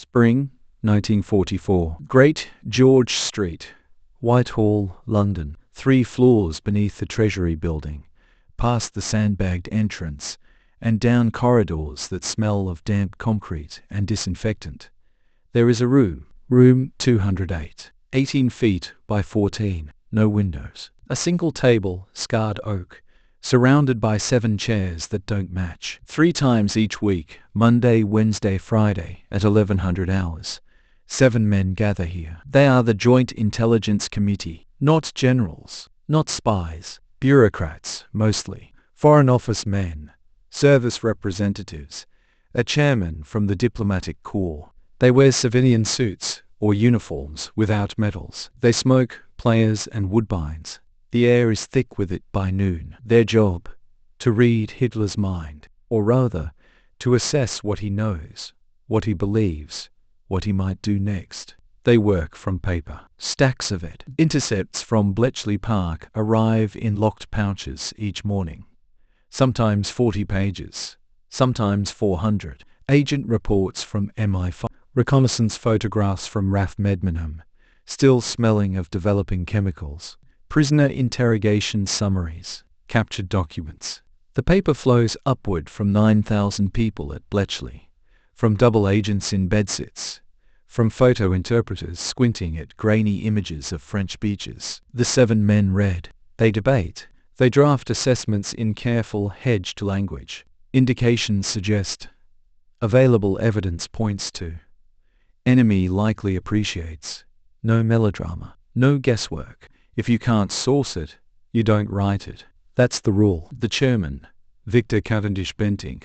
Spring 1944. Great George Street, Whitehall, London. 3 floors beneath the Treasury building, past the sandbagged entrance, and down corridors that smell of damp concrete and disinfectant. There is a room, room 208, 18 feet by 14, no windows. A single table, scarred oak, surrounded by 7 chairs that don't match. 3 times each week, Monday, Wednesday, Friday, at 1100 hours, 7 men gather here. They are the Joint Intelligence Committee, not generals, not spies, bureaucrats, mostly, Foreign Office men, service representatives, a chairman from the diplomatic corps. They wear civilian suits or uniforms without medals. They smoke players and woodbines. The air is thick with it by noon. Their job, to read Hitler's mind, or rather, to assess what he knows, what he believes, what he might do next. They work from paper, stacks of it. Intercepts from Bletchley Park arrive in locked pouches each morning. Sometimes 40 pages, sometimes 400. Agent reports from MI5. Reconnaissance photographs from RAF Medmenham, still smelling of developing chemicals. Prisoner interrogation summaries, captured documents. The paper flows upward from 9,000 people at Bletchley, from double agents in bedsits, from photo interpreters squinting at grainy images of French beaches. The 7 men read. They debate. They draft assessments in careful, hedged language. Indications suggest. Available evidence points to. Enemy likely appreciates. No melodrama, no guesswork. If you can't source it, you don't write it. That's the rule. The chairman, Victor Cavendish Bentinck,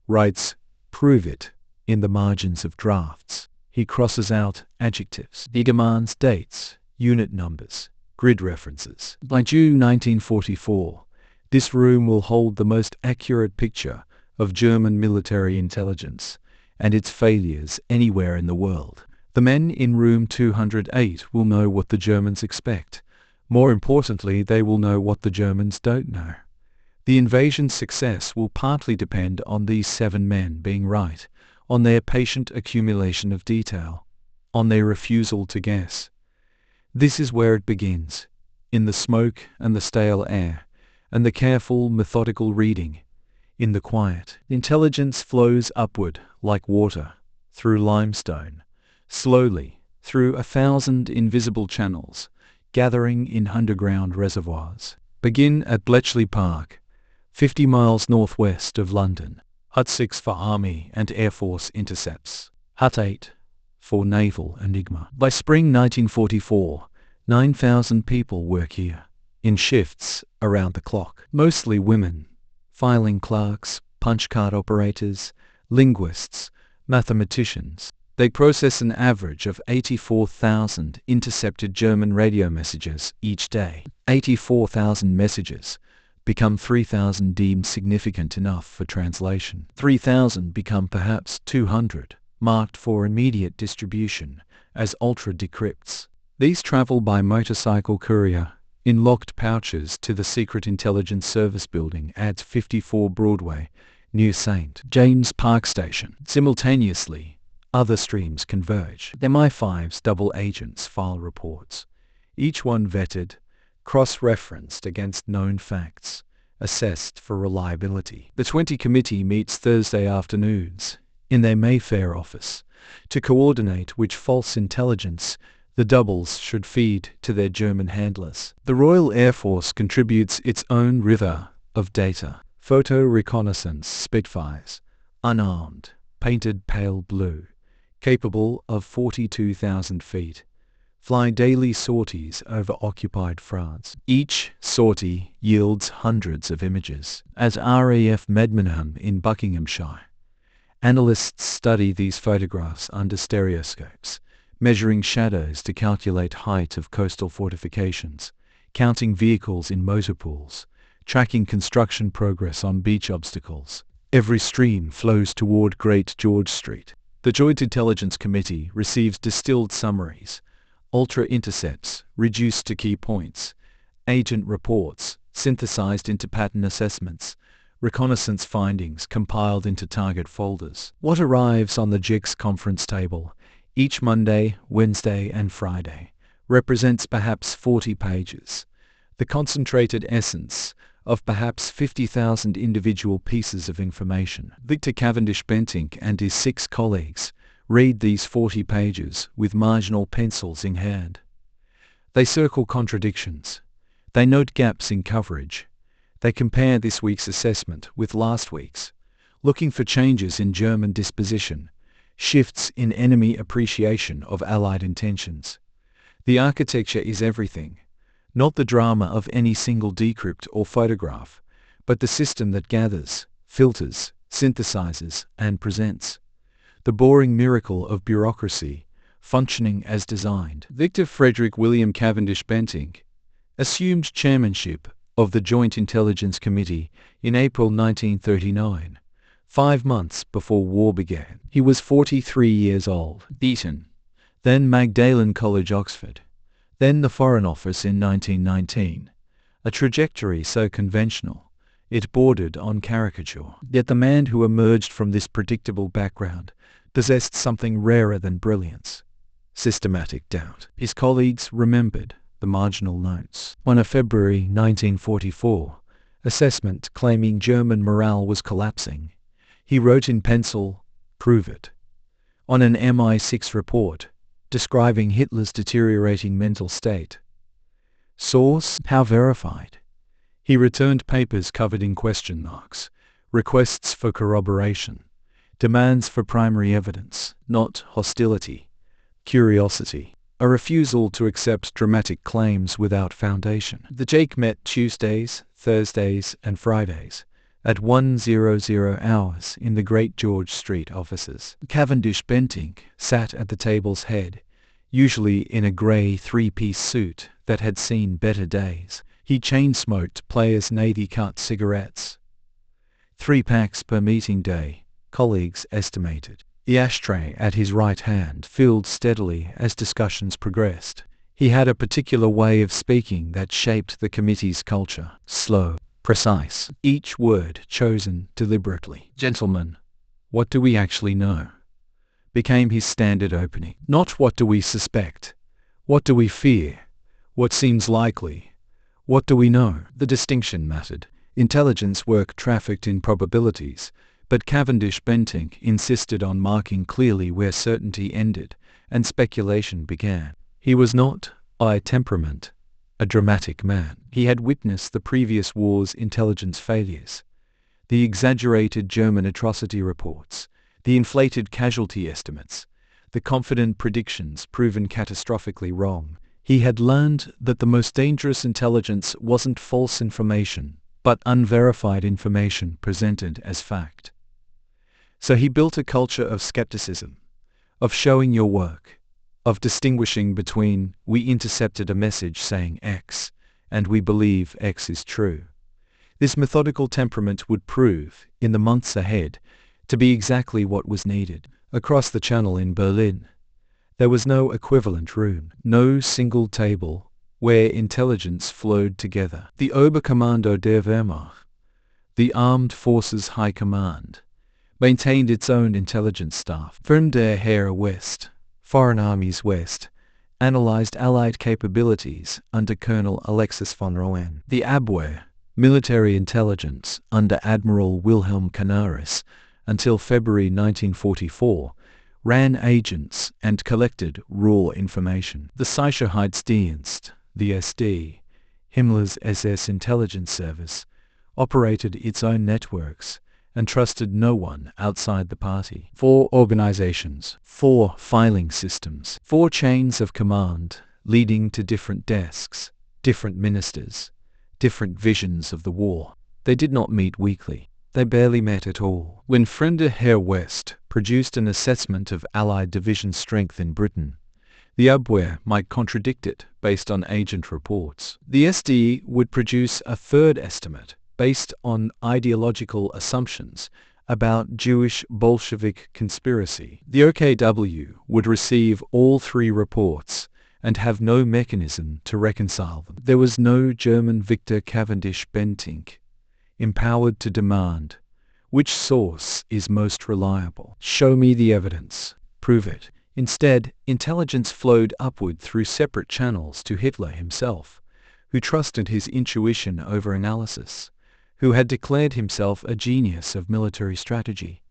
writes, "Prove it," in the margins of drafts. He crosses out adjectives. He demands dates, unit numbers, grid references. By June 1944, this room will hold the most accurate picture of German military intelligence and its failures anywhere in the world. The men in room 208 will know what the Germans expect. More importantly, they will know what the Germans don't know. The invasion's success will partly depend on these 7 men being right, on their patient accumulation of detail, on their refusal to guess. This is where it begins, in the smoke and the stale air, and the careful, methodical reading, in the quiet. Intelligence flows upward like water, through limestone, slowly, through 1,000 invisible channels, gathering in underground reservoirs. Begin at Bletchley Park, 50 miles northwest of London. Hut 6 for Army and Air Force intercepts. Hut 8 for Naval Enigma. By spring 1944, 9,000 people work here, in shifts around the clock. Mostly women, filing clerks, punch card operators, linguists, mathematicians. They process an average of 84,000 intercepted German radio messages each day. 84,000 messages become 3,000 deemed significant enough for translation. 3,000 become perhaps 200, marked for immediate distribution as ultra-decrypts. These travel by motorcycle courier in locked pouches to the Secret Intelligence Service building at 54 Broadway, near St. James Park Station. Simultaneously, other streams converge. MI5's double agents file reports, each one vetted, cross-referenced against known facts, assessed for reliability. The 20 committee meets Thursday afternoons in their Mayfair office to coordinate which false intelligence the doubles should feed to their German handlers. The Royal Air Force contributes its own river of data. Photo reconnaissance Spitfires, unarmed, painted pale blue, capable of 42,000 feet, fly daily sorties over occupied France. Each sortie yields hundreds of images. At RAF Medmenham in Buckinghamshire, analysts study these photographs under stereoscopes, measuring shadows to calculate height of coastal fortifications, counting vehicles in motor pools, tracking construction progress on beach obstacles. Every stream flows toward Great George Street. The Joint Intelligence Committee receives distilled summaries, ultra-intercepts reduced to key points, agent reports synthesized into pattern assessments, reconnaissance findings compiled into target folders. What arrives on the JIC's conference table each Monday, Wednesday and Friday represents perhaps 40 pages, the concentrated essence of perhaps 50,000 individual pieces of information. Victor Cavendish Bentinck and his 6 colleagues read these 40 pages with marginal pencils in hand. They circle contradictions. They note gaps in coverage. They compare this week's assessment with last week's, looking for changes in German disposition, shifts in enemy appreciation of Allied intentions. The architecture is everything, not the drama of any single decrypt or photograph, but the system that gathers, filters, synthesizes, and presents. The boring miracle of bureaucracy, functioning as designed. Victor Frederick William Cavendish Bentinck assumed chairmanship of the Joint Intelligence Committee in April 1939, 5 months before war began. He was 43 years old. Eton, then Magdalen College, Oxford, then the Foreign Office in 1919, a trajectory so conventional it bordered on caricature. Yet the man who emerged from this predictable background possessed something rarer than brilliance: systematic doubt. His colleagues remembered the marginal notes. On a February 1944 assessment claiming German morale was collapsing, he wrote in pencil, "Prove it." On an MI6 report describing Hitler's deteriorating mental state, source, how verified? He returned papers covered in question marks, requests for corroboration, demands for primary evidence, not hostility, curiosity, a refusal to accept dramatic claims without foundation. The JIC met Tuesdays, Thursdays and Fridays at 1:00 hours in the Great George Street offices. Cavendish Bentinck sat at the table's head, usually in a grey 3-piece suit that had seen better days. He chain-smoked Player's Navy-cut cigarettes. 3 packs per meeting day, colleagues estimated. The ashtray at his right hand filled steadily as discussions progressed. He had a particular way of speaking that shaped the committee's culture. Slow, precise, each word chosen deliberately. "Gentlemen, what do we actually know?" became his standard opening. Not what do we suspect, what do we fear, what seems likely, what do we know? The distinction mattered. Intelligence work trafficked in probabilities, but Cavendish Bentinck insisted on marking clearly where certainty ended and speculation began. He was not, by temperament, a dramatic man. He had witnessed the previous war's intelligence failures, the exaggerated German atrocity reports, the inflated casualty estimates, the confident predictions proven catastrophically wrong. He had learned that the most dangerous intelligence wasn't false information, but unverified information presented as fact. So he built a culture of skepticism, of showing your work, of distinguishing between "we intercepted a message saying X" and "we believe X is true." This methodical temperament would prove, in the months ahead, to be exactly what was needed. Across the channel in Berlin, there was no equivalent room, no single table where intelligence flowed together. The Oberkommando der Wehrmacht, the Armed Forces High Command, maintained its own intelligence staff. From der Heer West, Foreign Armies West, analyzed Allied capabilities under Colonel Alexis von Rohen. The Abwehr, military intelligence under Admiral Wilhelm Canaris, until February 1944, ran agents and collected raw information. The Sicherheitsdienst, the SD, Himmler's SS intelligence service, operated its own networks and trusted no one outside the party. 4 organizations, 4 filing systems, 4 chains of command leading to different desks, different ministers, different visions of the war. They did not meet weekly. They barely met at all. When Fremde Heer West produced an assessment of Allied division strength in Britain, the Abwehr might contradict it based on agent reports. The SD would produce a third estimate based on ideological assumptions about Jewish Bolshevik conspiracy. The OKW would receive all 3 reports and have no mechanism to reconcile them. There was no German Victor Cavendish Bentinck. empowered to demand, which source is most reliable? Show me the evidence. Prove it. Instead, intelligence flowed upward through separate channels to Hitler himself, who trusted his intuition over analysis, who had declared himself a genius of military strategy,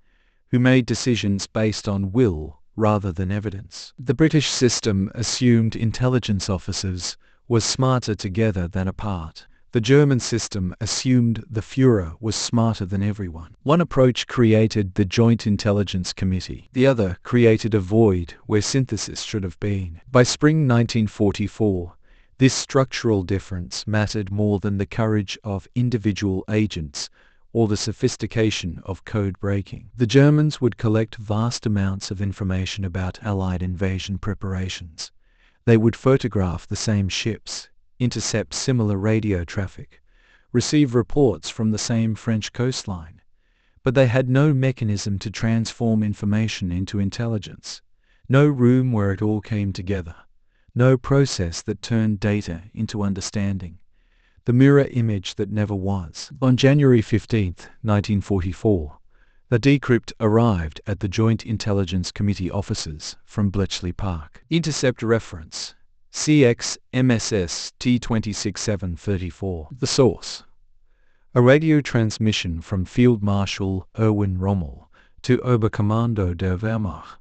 who made decisions based on will rather than evidence. The British system assumed intelligence officers were smarter together than apart. The German system assumed the Führer was smarter than everyone. One approach created the Joint Intelligence Committee. The other created a void where synthesis should have been. By spring 1944, this structural difference mattered more than the courage of individual agents or the sophistication of code breaking. The Germans would collect vast amounts of information about Allied invasion preparations. They would photograph the same ships, intercept similar radio traffic, receive reports from the same French coastline. But they had no mechanism to transform information into intelligence, no room where it all came together, no process that turned data into understanding, the mirror image that never was. On January 15, 1944, the decrypt arrived at the Joint Intelligence Committee offices from Bletchley Park. Intercept reference CX MSS T26734. The source: a radio transmission from Field Marshal Erwin Rommel to Oberkommando der Wehrmacht,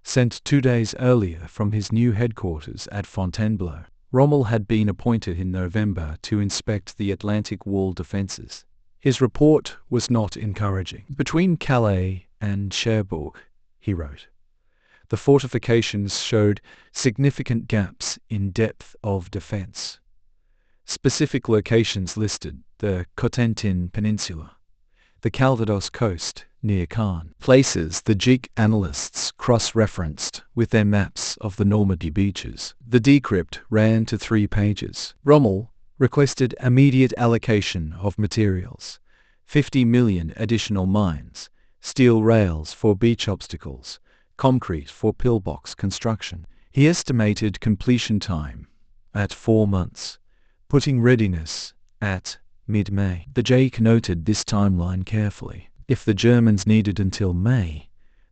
sent 2 days earlier from his new headquarters at Fontainebleau. Rommel had been appointed in November to inspect the Atlantic Wall defences. His report was not encouraging. Between Calais and Cherbourg, he wrote, the fortifications showed significant gaps in depth of defence. Specific locations listed: the Cotentin Peninsula, the Calvados coast near Caen, places the JIC analysts cross-referenced with their maps of the Normandy beaches. The decrypt ran to 3 pages. Rommel requested immediate allocation of materials, 50 million additional mines, steel rails for beach obstacles, concrete for pillbox construction. He estimated completion time at 4 months, putting readiness at mid-May. The JIC noted this timeline carefully. If the Germans needed until May,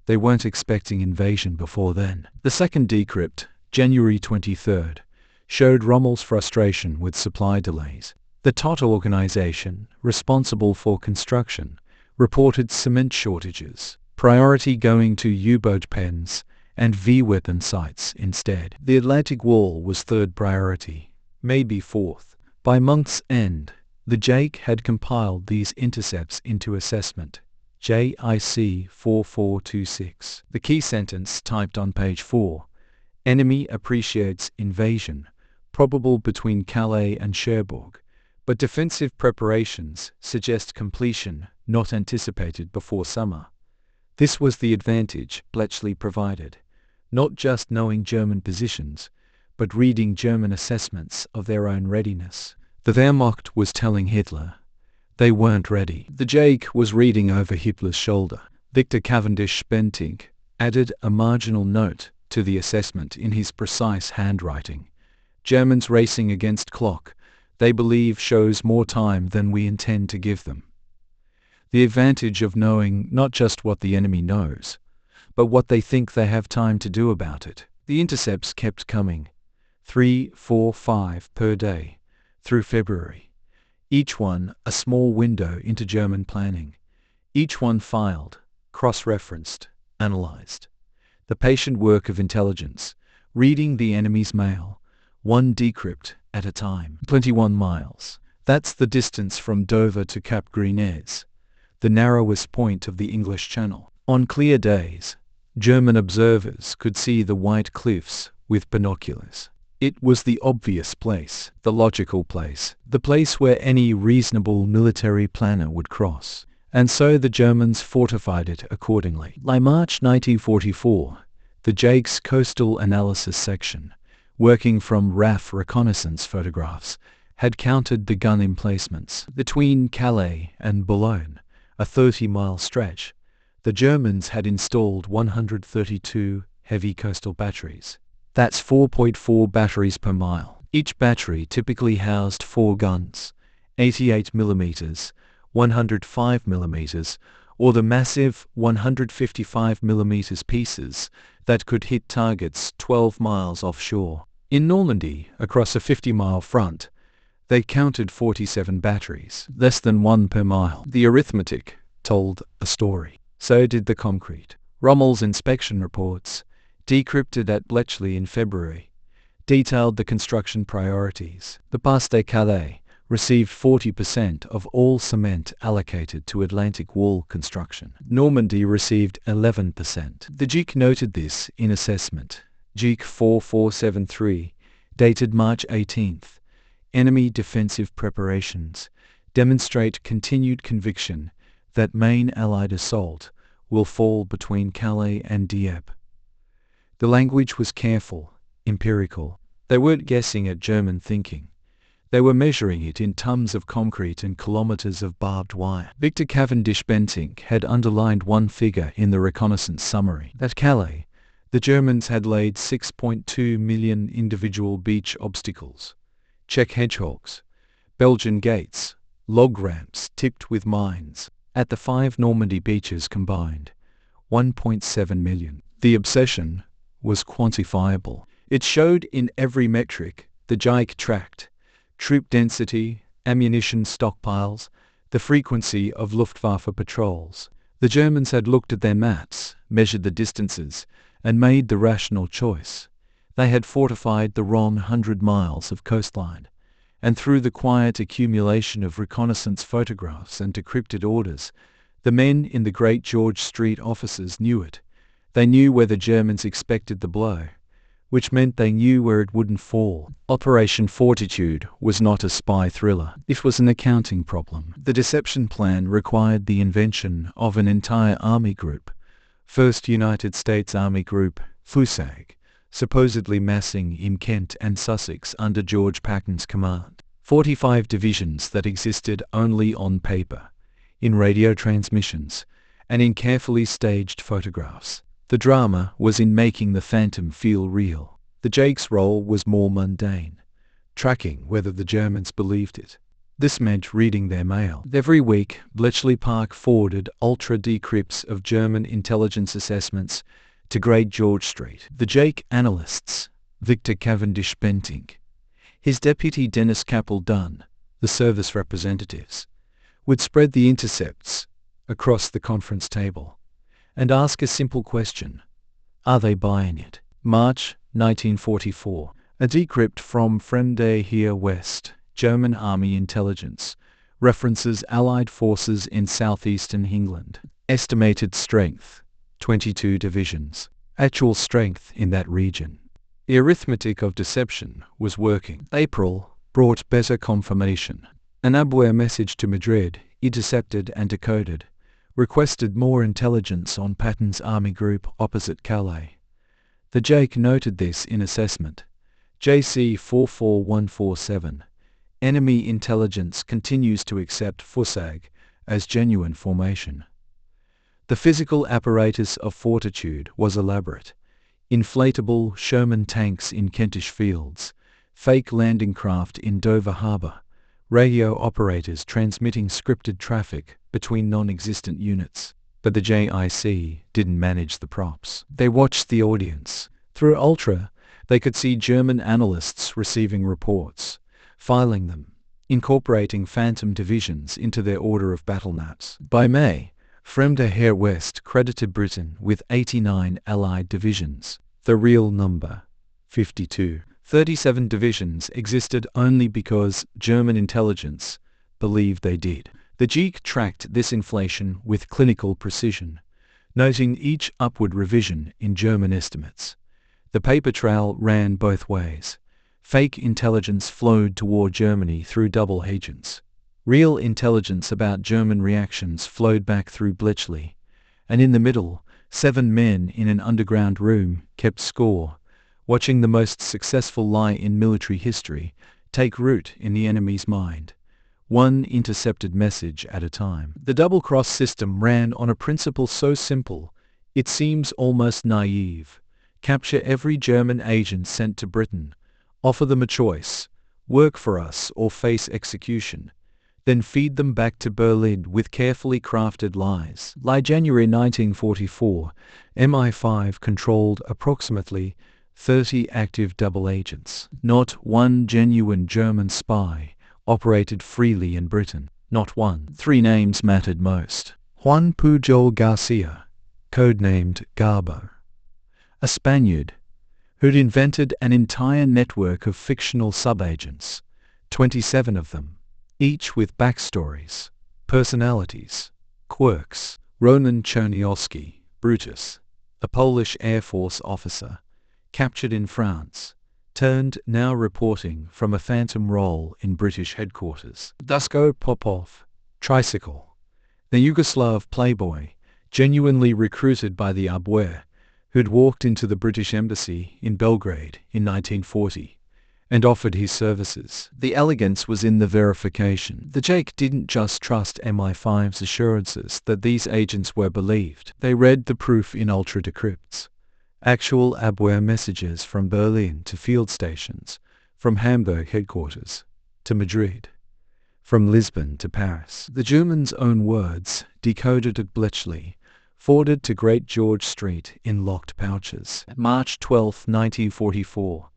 they weren't expecting invasion before then. The second decrypt, January 23rd, showed Rommel's frustration with supply delays. The TOT organization, responsible for construction, reported cement shortages, priority going to U-boat pens and V-weapon sites instead. The Atlantic Wall was third priority, maybe fourth. By month's end, the JIC had compiled these intercepts into assessment, JIC 4426. The key sentence typed on page 4, enemy appreciates invasion, probable between Calais and Cherbourg, but defensive preparations suggest completion not anticipated before summer. This was the advantage Bletchley provided, not just knowing German positions, but reading German assessments of their own readiness. The Wehrmacht was telling Hitler they weren't ready. The JIC was reading over Hitler's shoulder. Victor Cavendish Bentinck added a marginal note to the assessment in his precise handwriting. Germans racing against clock, they believe shows more time than we intend to give them. The advantage of knowing not just what the enemy knows, but what they think they have time to do about it. The intercepts kept coming, 3, 4, 5 per day, through February. Each one a small window into German planning. Each one filed, cross-referenced, analyzed. The patient work of intelligence, reading the enemy's mail, one decrypt at a time. 21 miles. That's the distance from Dover to Cap Gris-Nez, the narrowest point of the English Channel. On clear days, German observers could see the white cliffs with binoculars. It was the obvious place, the logical place, the place where any reasonable military planner would cross. And so the Germans fortified it accordingly. By March 1944, the JIC's Coastal Analysis Section, working from RAF reconnaissance photographs, had counted the gun emplacements. Between Calais and Boulogne, a 30-mile stretch, the Germans had installed 132 heavy coastal batteries. That's 4.4 batteries per mile. Each battery typically housed 4 guns, 88 mm, 105 mm, or the massive 155 mm pieces that could hit targets 12 miles offshore. In Normandy, across a 50-mile front, they counted 47 batteries, less than one per mile. The arithmetic told a story. So did the concrete. Rommel's inspection reports, decrypted at Bletchley in February, detailed the construction priorities. The Pas-de-Calais received 40% of all cement allocated to Atlantic Wall construction. Normandy received 11%. The JIC noted this in assessment. JIC 4473, dated March 18th. Enemy defensive preparations demonstrate continued conviction that main Allied assault will fall between Calais and Dieppe. The language was careful, empirical. They weren't guessing at German thinking. They were measuring it in tons of concrete and kilometers of barbed wire. Victor Cavendish Bentinck had underlined one figure in the reconnaissance summary. At Calais, the Germans had laid 6.2 million individual beach obstacles, Czech hedgehogs, Belgian gates, log ramps tipped with mines. At the 5 Normandy beaches combined, 1.7 million. The obsession was quantifiable. It showed in every metric the JIC tracked: troop density, ammunition stockpiles, the frequency of Luftwaffe patrols. The Germans had looked at their maps, measured the distances, and made the rational choice. They had fortified the wrong 100 miles of coastline, and through the quiet accumulation of reconnaissance photographs and decrypted orders, the men in the Great George Street offices knew it. They knew where the Germans expected the blow, which meant they knew where it wouldn't fall. Operation Fortitude was not a spy thriller. It was an accounting problem. The deception plan required the invention of an entire army group. First United States Army Group, FUSAG, supposedly massing in Kent and Sussex under George Patton's command. 45 divisions that existed only on paper, in radio transmissions, and in carefully staged photographs. The drama was in making the phantom feel real. The JIC's role was more mundane, tracking whether the Germans believed it. This meant reading their mail. Every week, Bletchley Park forwarded ultra-decrypts of German intelligence assessments to Great George Street. The JIC analysts, Victor Cavendish Bentinck, his deputy Dennis Capel-Dunn, the service representatives, would spread the intercepts across the conference table and ask a simple question: are they buying it? March 1944. A decrypt from Fremde Heer West, German Army Intelligence, references Allied forces in southeastern England. Estimated strength, 22 divisions. Actual strength in that region. The arithmetic of deception was working. April brought better confirmation. An Abwehr message to Madrid, intercepted and decoded, requested more intelligence on Patton's army group opposite Calais. The JIC noted this in assessment. JC 44147. Enemy intelligence continues to accept FUSAG as genuine formation. The physical apparatus of fortitude was elaborate. Inflatable Sherman tanks in Kentish fields, fake landing craft in Dover Harbour, radio operators transmitting scripted traffic between non-existent units. But the JIC didn't manage the props. They watched the audience. Through Ultra, they could see German analysts receiving reports, filing them, incorporating phantom divisions into their order of battle maps. By May, Fremde Heer West credited Britain with 89 Allied divisions. The real number, 52. 37 divisions existed only because German intelligence believed they did. The JIC tracked this inflation with clinical precision, noting each upward revision in German estimates. The paper trail ran both ways. Fake intelligence flowed toward Germany through double agents. Real intelligence about German reactions flowed back through Bletchley, and in the middle, 7 men in an underground room kept score, watching the most successful lie in military history take root in the enemy's mind, one intercepted message at a time. The double-cross system ran on a principle so simple, it seems almost naive. Capture every German agent sent to Britain, offer them a choice: work for us or face execution. then feed them back to Berlin with carefully crafted lies. By January 1944, MI5 controlled approximately 30 active double agents. Not one genuine German spy operated freely in Britain. Not one. 3 names mattered most. Juan Pujol Garcia, codenamed Garbo, a Spaniard who'd invented an entire network of fictional subagents, 27 of them, each with backstories, personalities, quirks. Roman Cherniowski, Brutus, a Polish Air Force officer, captured in France, turned now reporting from a phantom role in British headquarters. Dusko Popov, Tricycle, the Yugoslav playboy, genuinely recruited by the Abwehr, who'd walked into the British embassy in Belgrade in 1940 and offered his services. The elegance was in the verification. The Jake didn't just trust MI5's assurances that these agents were believed. They read the proof in ultra-decrypts. Actual Abwehr messages from Berlin to field stations, from Hamburg headquarters to Madrid, from Lisbon to Paris. The Germans' own words, decoded at Bletchley, forwarded to Great George Street in locked pouches. March 12, 1944.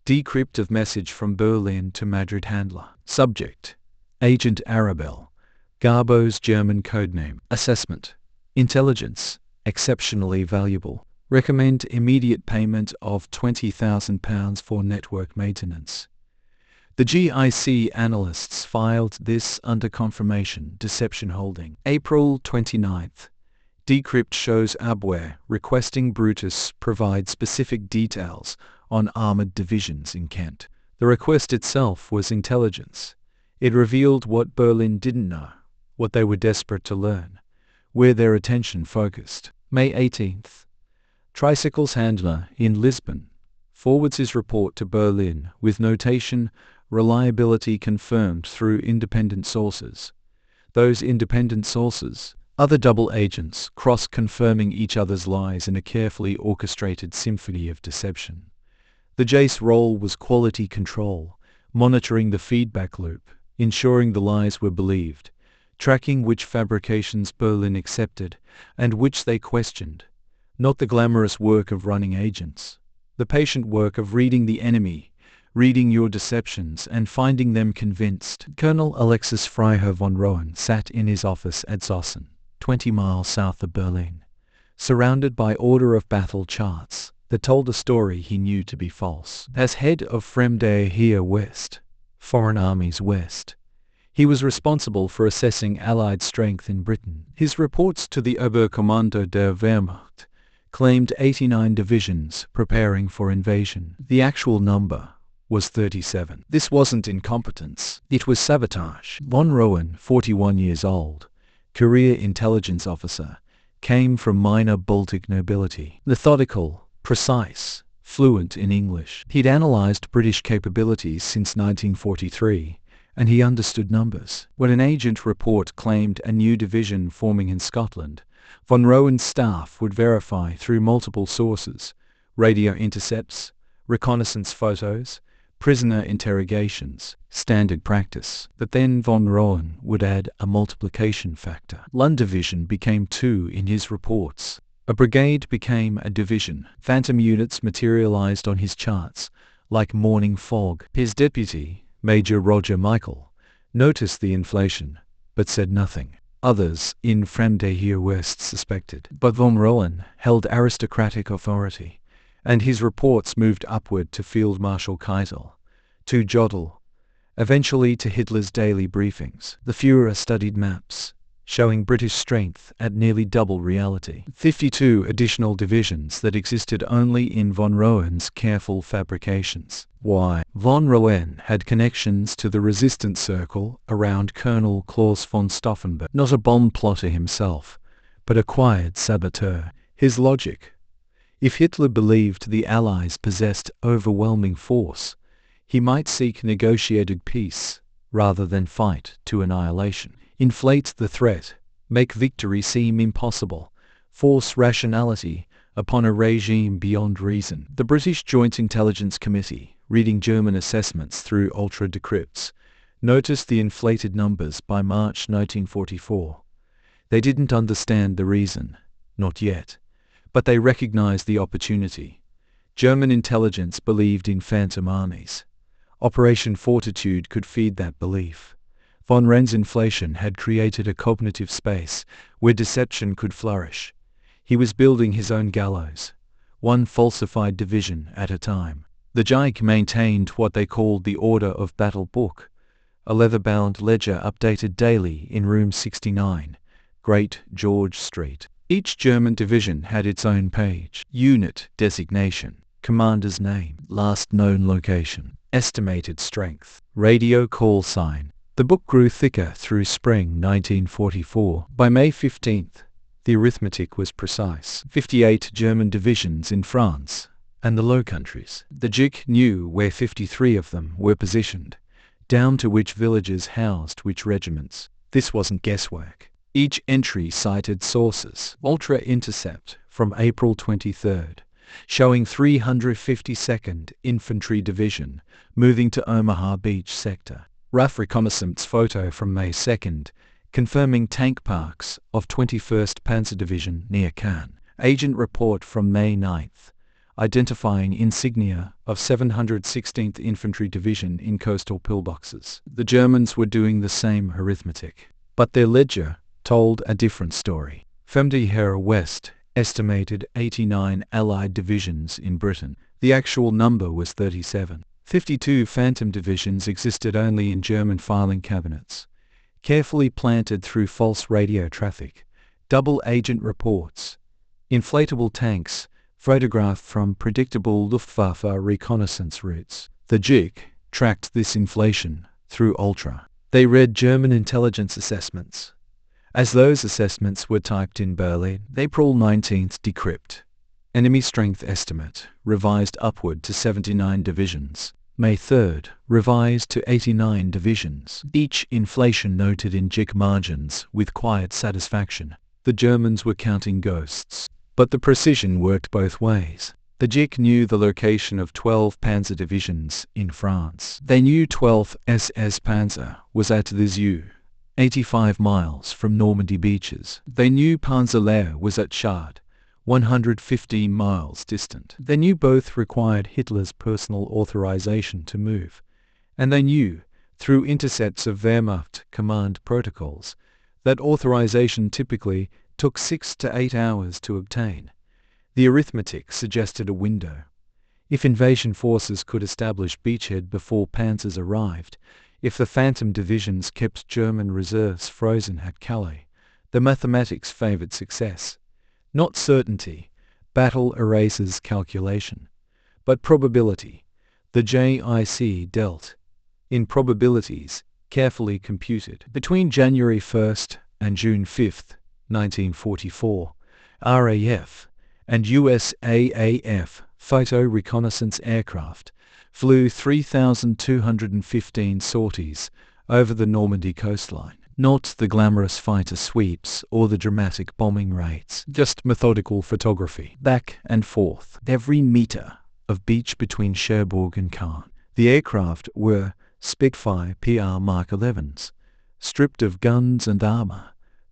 Decrypt of message from Berlin to Madrid handler. Subject: Agent Arabelle, Garbo's German codename. Assessment: Intelligence, exceptionally valuable. Recommend immediate payment of £20,000 for network maintenance. The GIC analysts filed this under confirmation deception holding. April 29th. Decrypt shows Abwehr requesting Brutus provide specific details on armored divisions in Kent. The request itself was intelligence. It revealed what Berlin didn't know, what they were desperate to learn, where their attention focused. May 18th. Tricycle's handler in Lisbon forwards his report to Berlin with notation reliability confirmed through independent sources. Those independent sources, other double agents, cross-confirming each other's lies in a carefully orchestrated symphony of deception. The Jace role was quality control, monitoring the feedback loop, ensuring the lies were believed, tracking which fabrications Berlin accepted and which they questioned. Not the glamorous work of running agents, the patient work of reading the enemy, reading your deceptions and finding them convinced. Colonel Alexis Freiherr von Rohen sat in his office at Zossen, 20 miles south of Berlin, surrounded by order of battle charts that told a story he knew to be false. As head of Fremde Heer West, Foreign Armies West, he was responsible for assessing Allied strength in Britain. His reports to the Oberkommando der Wehrmacht claimed 89 divisions preparing for invasion. The actual number was 37. This wasn't incompetence, it was sabotage. Von Rohen, 41 years old, career intelligence officer, came from minor Baltic nobility. Methodical, precise, fluent in English. He'd analyzed British capabilities since 1943, and he understood numbers. When an agent report claimed a new division forming in Scotland, von Rohen's staff would verify through multiple sources: radio intercepts, reconnaissance photos, prisoner interrogations, standard practice. But then von Rohen would add a multiplication factor. Lund Division became 2 in his reports. A brigade became a division. Phantom units materialized on his charts like morning fog. His deputy, Major Roger Michael, noticed the inflation, but said nothing. Others in Fremde Heer West suspected. But von Rohen held aristocratic authority, and his reports moved upward to Field Marshal Keitel, to Jodl, eventually to Hitler's daily briefings. The Führer studied maps, showing British strength at nearly double reality. 52 additional divisions that existed only in von Rohen's careful fabrications. Why? Von Rohen had connections to the resistance circle around Colonel Klaus von Stauffenberg. Not a bomb plotter himself, but a quiet saboteur. His logic: if Hitler believed the Allies possessed overwhelming force, he might seek negotiated peace rather than fight to annihilation. Inflate the threat, make victory seem impossible, force rationality upon a regime beyond reason. The British Joint Intelligence Committee, reading German assessments through ultra-decrypts, noticed the inflated numbers by March 1944. They didn't understand the reason, not yet, but they recognized the opportunity. German intelligence believed in phantom armies. Operation Fortitude could feed that belief. Von Wren's inflation had created a cognitive space where deception could flourish. He was building his own gallows, one falsified division at a time. The Reich maintained what they called the Order of Battle Book, a leather-bound ledger updated daily in Room 69, Great George Street. Each German division had its own page: unit designation, commander's name, last known location, estimated strength, radio call sign. The book grew thicker through spring 1944. By May 15th, the arithmetic was precise. 58 German divisions in France and the Low Countries. The Reich knew where 53 of them were positioned, down to which villages housed which regiments. This wasn't guesswork. Each entry cited sources. Ultra Intercept from April 23rd, showing 352nd Infantry Division moving to Omaha Beach sector. RAF reconnaissance photo from May 2nd, confirming tank parks of 21st Panzer Division near Cannes. Agent report from May 9th, identifying insignia of 716th Infantry Division in coastal pillboxes. The Germans were doing the same arithmetic, but their ledger told a different story. Femdehera West estimated 89 Allied divisions in Britain. The actual number was 37. 52 phantom divisions existed only in German filing cabinets, carefully planted through false radio traffic, double agent reports, inflatable tanks photographed from predictable Luftwaffe reconnaissance routes. The Reich tracked this inflation through Ultra. They read German intelligence assessments. As those assessments were typed in Berlin, April 19th decrypt. Enemy strength estimate revised upward to 79 divisions. May 3rd, revised to 89 divisions. Each inflation noted in Reich margins with quiet satisfaction. The Germans were counting ghosts. But the precision worked both ways. The Reich knew the location of 12 panzer divisions in France. They knew 12th SS Panzer was at the Zoo, 85 miles from Normandy beaches. They knew Panzerlehr was at Chard, 115 miles distant. They knew both required Hitler's personal authorization to move, and they knew, through intercepts of Wehrmacht command protocols, that authorization typically took 6 to 8 hours to obtain. The arithmetic suggested a window. If invasion forces could establish beachhead before panzers arrived, if the phantom divisions kept German reserves frozen at Calais, the mathematics favored success. Not certainty, battle erases calculation, but probability. The JIC dealt in probabilities carefully computed. Between January 1st and June 5th, 1944, RAF and USAAF photo reconnaissance aircraft flew 3,215 sorties over the Normandy coastline. Not the glamorous fighter sweeps or the dramatic bombing raids, just methodical photography, back and forth, every meter of beach between Cherbourg and Cannes. The aircraft were Spitfire PR Mark 11s, stripped of guns and armor,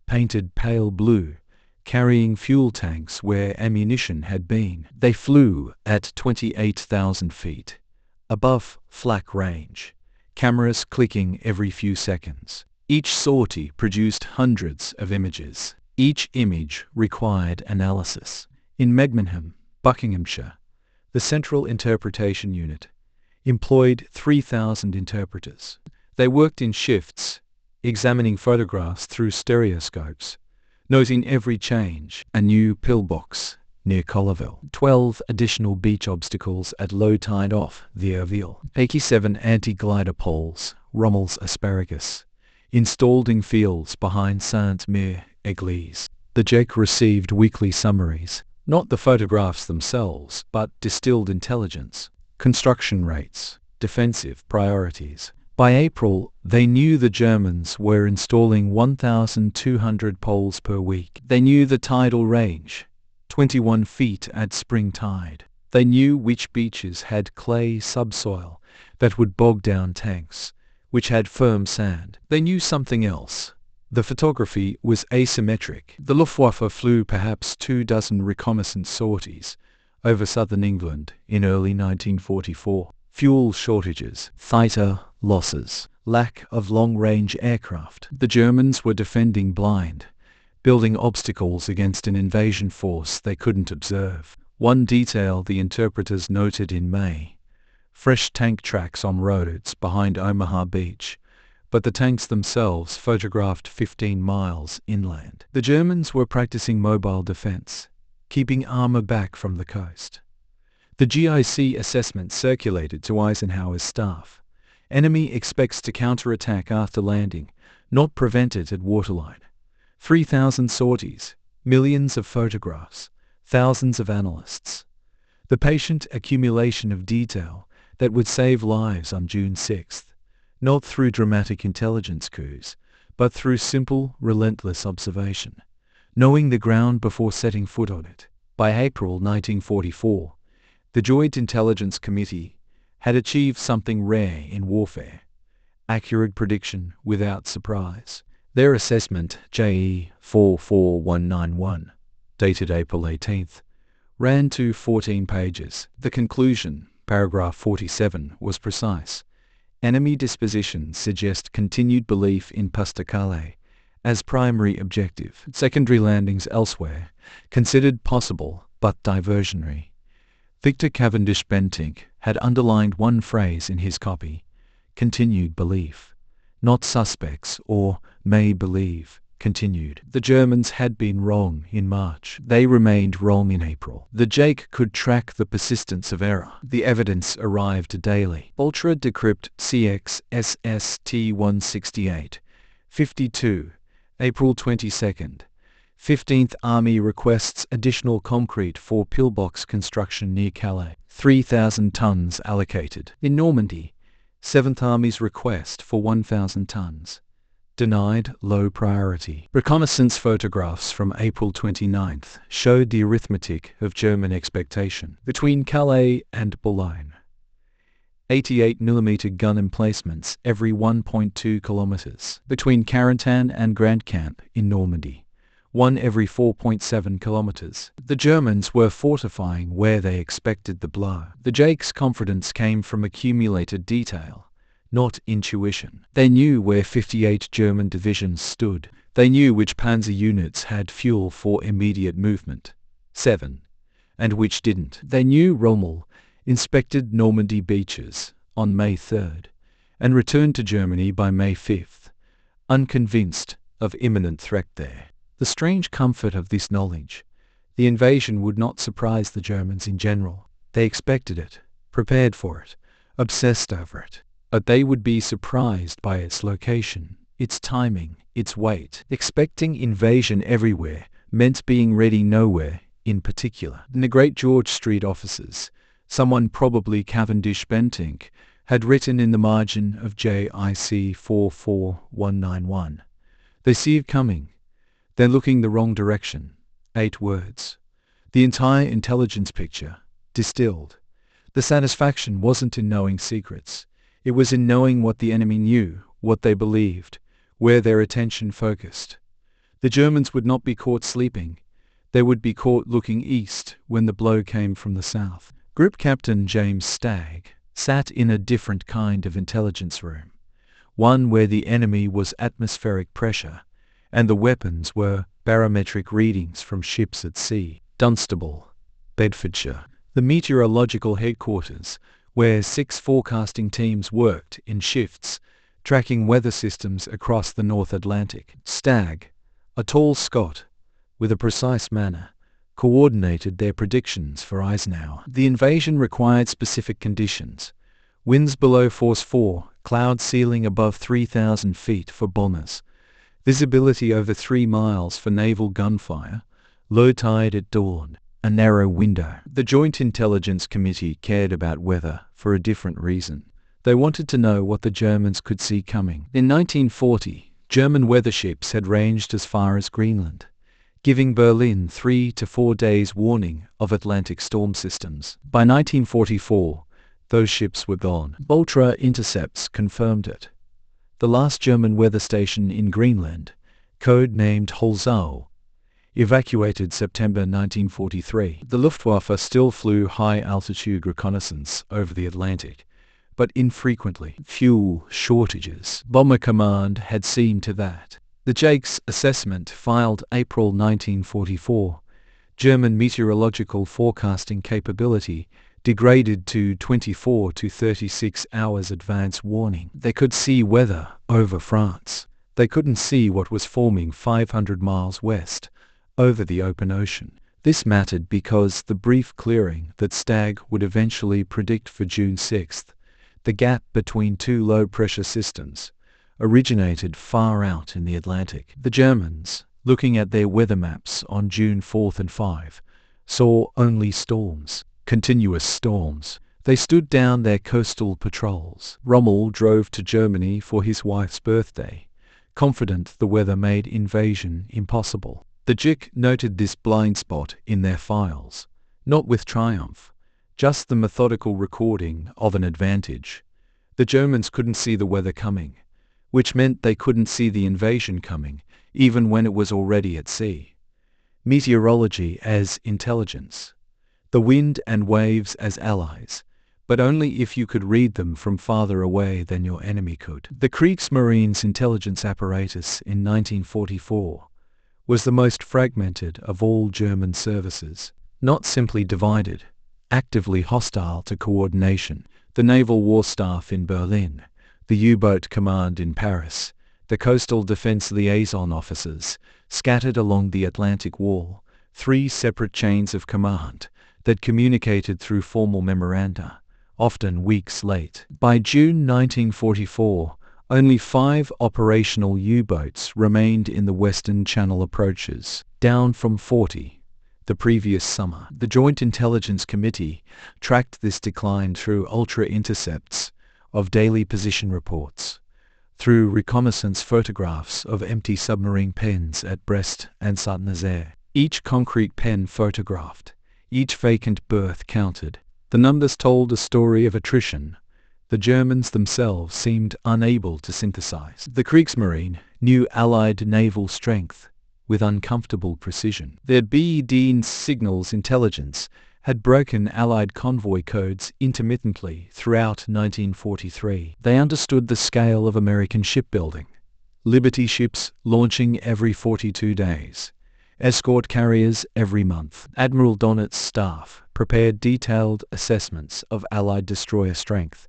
painted pale blue, carrying fuel tanks where ammunition had been. They flew at 28,000 feet, above flak range, cameras clicking every few seconds. Each sortie produced hundreds of images. Each image required analysis. In Megmenham, Buckinghamshire, the Central Interpretation Unit employed 3,000 interpreters. They worked in shifts, examining photographs through stereoscopes, noting every change. A new pillbox near Colleville. 12 additional beach obstacles at low tide off the Erville. 87 anti-glider poles, Rommel's asparagus, installed in fields behind Saint-Mere-Église. The Reich received weekly summaries, not the photographs themselves, but distilled intelligence, construction rates, defensive priorities. By April, they knew the Germans were installing 1,200 poles per week. They knew the tidal range, 21 feet at spring tide. They knew which beaches had clay subsoil that would bog down tanks, which had firm sand. They knew something else. The photography was asymmetric. The Luftwaffe flew perhaps 24 reconnaissance sorties over southern England in early 1944. Fuel shortages, fighter losses, lack of long-range aircraft. The Germans were defending blind, building obstacles against an invasion force they couldn't observe. One detail the interpreters noted in May: fresh tank tracks on roads behind Omaha Beach, but the tanks themselves photographed 15 miles inland. The Germans were practicing mobile defense, keeping armor back from the coast. The GIC assessment circulated to Eisenhower's staff. Enemy expects to counterattack after landing, not prevent it at waterline. 3,000 sorties, millions of photographs, thousands of analysts. The patient accumulation of detail that would save lives on June 6th, not through dramatic intelligence coups, but through simple, relentless observation, knowing the ground before setting foot on it. By April 1944, the Joint Intelligence Committee had achieved something rare in warfare: accurate prediction without surprise. Their assessment, JE 44191, dated April 18th, ran to 14 pages. The conclusion, paragraph 47, was precise. Enemy dispositions suggest continued belief in Pas-de-Calais as primary objective. Secondary landings elsewhere considered possible but diversionary. Victor Cavendish Bentinck had underlined one phrase in his copy: continued belief, not suspects or may believe. Continued. The Germans had been wrong in March. They remained wrong in April. The JAIC could track the persistence of error. The evidence arrived daily. Ultra Decrypt CX SST 168, 52, April 22nd. 15th Army requests additional concrete for pillbox construction near Calais. 3,000 tons allocated. In Normandy, 7th Army's request for 1,000 tons. Denied, low priority. Reconnaissance photographs from April 29th showed the arithmetic of German expectation. Between Calais and Boulogne, 88mm gun emplacements every 1.2 kilometers. Between Carentan and Grand Camp in Normandy, one every 4.7 kilometers. The Germans were fortifying where they expected the blow. The JAIC's confidence came from accumulated detail, not intuition. They knew where 58 German divisions stood. They knew which panzer units had fuel for immediate movement, 7, and which didn't. They knew Rommel inspected Normandy beaches on May 3rd and returned to Germany by May 5th, unconvinced of imminent threat there. The strange comfort of this knowledge: the invasion would not surprise the Germans in general. They expected it, prepared for it, obsessed over it. But they would be surprised by its location, its timing, its weight. Expecting invasion everywhere meant being ready nowhere in particular. In the great George Street offices, someone, probably Cavendish Bentinck, had written in the margin of JIC 44191, "They see it coming. They're looking the wrong direction." 8 words. The entire intelligence picture, distilled. The satisfaction wasn't in knowing secrets. It was in knowing what the enemy knew, what they believed, where their attention focused. The Germans would not be caught sleeping. They would be caught looking east when the blow came from the south. Group Captain James Stagg sat in a different kind of intelligence room, one where the enemy was atmospheric pressure and the weapons were barometric readings from ships at sea. Dunstable, Bedfordshire, the meteorological headquarters, where 6 forecasting teams worked in shifts, tracking weather systems across the North Atlantic. Stagg, a tall Scot with a precise manner, coordinated their predictions for Eisenhower. The invasion required specific conditions: winds below force 4, cloud ceiling above 3,000 feet for bombers, visibility over 3 miles for naval gunfire, low tide at dawn, a narrow window. The Joint Intelligence Committee cared about weather for a different reason. They wanted to know what the Germans could see coming. In 1940, German weather ships had ranged as far as Greenland, giving Berlin 3 to 4 days warning of Atlantic storm systems. By 1944, those ships were gone. Ultra intercepts confirmed it. the last German weather station in Greenland, code-named Holzau, evacuated September 1943. The Luftwaffe still flew high-altitude reconnaissance over the Atlantic, but infrequently. Fuel shortages. Bomber Command had seen to that. The Jake's assessment, filed April 1944, German meteorological forecasting capability degraded to 24 to 36 hours advance warning. They could see weather over France. They couldn't see what was forming 500 miles west, over the open ocean. This mattered because the brief clearing that Stagg would eventually predict for June 6th, the gap between two low-pressure systems, originated far out in the Atlantic. The Germans, looking at their weather maps on June 4th and 5, saw only storms, continuous storms. They stood down their coastal patrols. Rommel drove to Germany for his wife's birthday, confident the weather made invasion impossible. The JIC noted this blind spot in their files, not with triumph, just the methodical recording of an advantage. The Germans couldn't see the weather coming, which meant they couldn't see the invasion coming, even when it was already at sea. Meteorology as intelligence. The wind and waves as allies, but only if you could read them from farther away than your enemy could. The Kriegsmarine's intelligence apparatus in 1944 was the most fragmented of all German services, not simply divided, actively hostile to coordination. The Naval War Staff in Berlin, the U-Boat Command in Paris, the Coastal Defense Liaison Officers, scattered along the Atlantic Wall, three separate chains of command that communicated through formal memoranda, often weeks late. By June 1944, only 5 operational U-boats remained in the Western Channel approaches, down from 40 the previous summer. The Joint Intelligence Committee tracked this decline through ultra-intercepts of daily position reports, through reconnaissance photographs of empty submarine pens at Brest and Saint-Nazaire. Each concrete pen photographed, each vacant berth counted. The numbers told a story of attrition the Germans themselves seemed unable to synthesize. The Kriegsmarine knew Allied naval strength with uncomfortable precision. Their BED signals intelligence had broken Allied convoy codes intermittently throughout 1943. They understood the scale of American shipbuilding. Liberty ships launching every 42 days. Escort carriers every month. Admiral Donnett's staff prepared detailed assessments of Allied destroyer strength,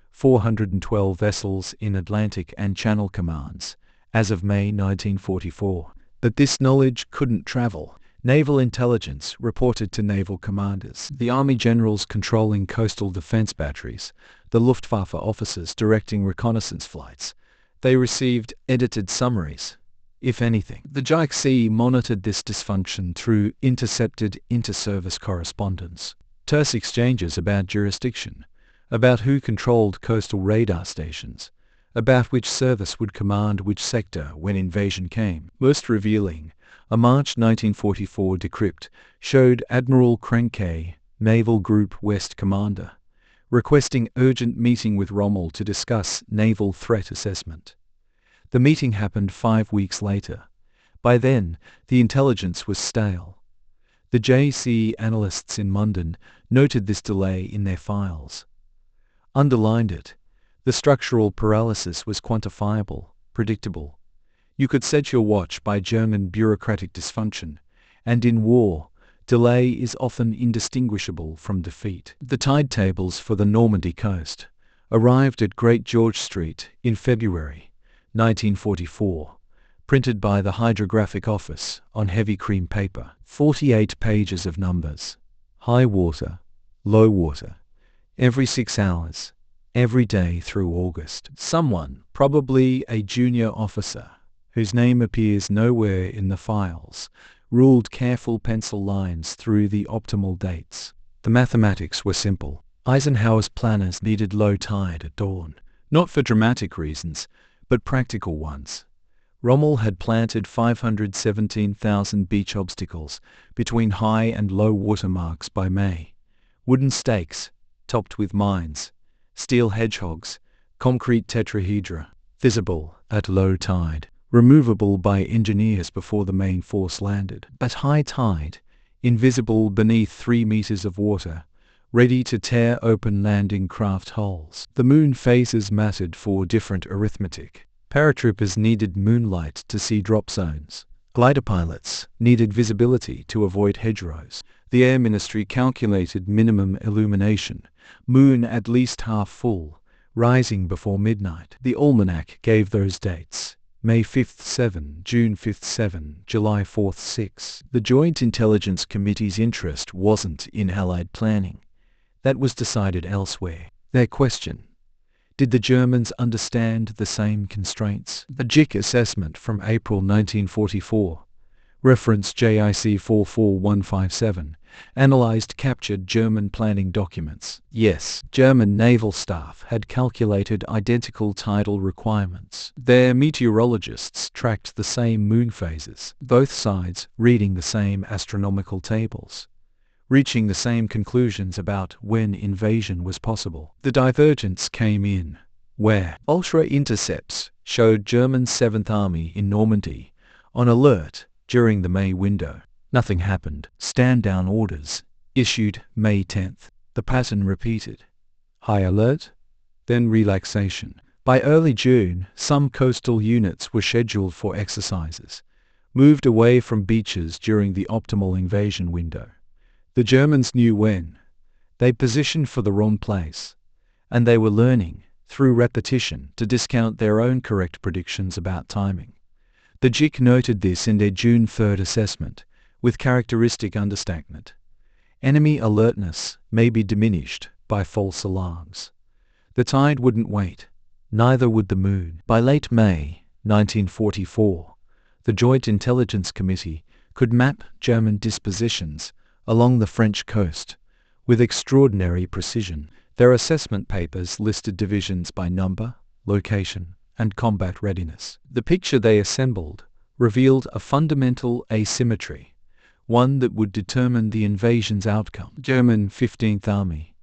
412 vessels in Atlantic and Channel commands, as of May 1944. But this knowledge couldn't travel. Naval intelligence reported to naval commanders, the Army generals controlling coastal defense batteries, the Luftwaffe officers directing reconnaissance flights. They received edited summaries, if anything. The JIC monitored this dysfunction through intercepted inter-service correspondence, terse exchanges about jurisdiction, about who controlled coastal radar stations, about which service would command which sector when invasion came. Most revealing, a March 1944 decrypt showed Admiral Krenke, Naval Group West Commander, requesting urgent meeting with Rommel to discuss naval threat assessment. The meeting happened 5 weeks later. By then, the intelligence was stale. The JC analysts in London noted this delay in their files. Underlined it. The structural paralysis was quantifiable, predictable. You could set your watch by German bureaucratic dysfunction, and in war, delay is often indistinguishable from defeat. The tide tables for the Normandy coast arrived at Great George Street in February 1944, printed by the Hydrographic Office on heavy cream paper. 48 pages of numbers. High water, low water, every 6 hours, every day through August. Someone, probably a junior officer, whose name appears nowhere in the files, ruled careful pencil lines through the optimal dates. The mathematics were simple. Eisenhower's planners needed low tide at dawn, not for dramatic reasons, but practical ones. Rommel had planted 517,000 beach obstacles between high and low water marks by May. Wooden stakes, topped with mines, steel hedgehogs, concrete tetrahedra. visible at low tide, removable by engineers before the main force landed. At high tide, invisible beneath 3 meters of water, ready to tear open landing craft hulls. The moon phases mattered for different arithmetic. Paratroopers needed moonlight to see drop zones. Glider pilots needed visibility to avoid hedgerows. The Air Ministry calculated minimum illumination, moon at least half full, rising before midnight. The almanac gave those dates: May 5th 7, June 5th 7, July 4th 6. The Joint Intelligence Committee's interest wasn't in Allied planning. That was decided elsewhere. Their question: did the Germans understand the same constraints? A JIC assessment from April 1944, reference JIC 44157, analyzed captured German planning documents. Yes, German naval staff had calculated identical tidal requirements. Their meteorologists tracked the same moon phases, both sides reading the same astronomical tables, reaching the same conclusions about when invasion was possible. The divergence came in where ultra intercepts showed German 7th Army in Normandy on alert during the May window. Nothing happened. Stand-down orders issued May 10th. The pattern repeated. High alert, then relaxation. By early June, some coastal units were scheduled for exercises, moved away from beaches during the optimal invasion window. The Germans knew when. They positioned for the wrong place, and they were learning, through repetition, to discount their own correct predictions about timing. The JIC noted this in their June 3rd assessment, with characteristic understatement. Enemy alertness may be diminished by false alarms. The tide wouldn't wait, neither would the moon. By late May 1944, the Joint Intelligence Committee could map German dispositions along the French coast with extraordinary precision. Their assessment papers listed divisions by number, location, and combat readiness. The picture they assembled revealed a fundamental asymmetry, one that would determine the invasion's outcome. German 15th Army,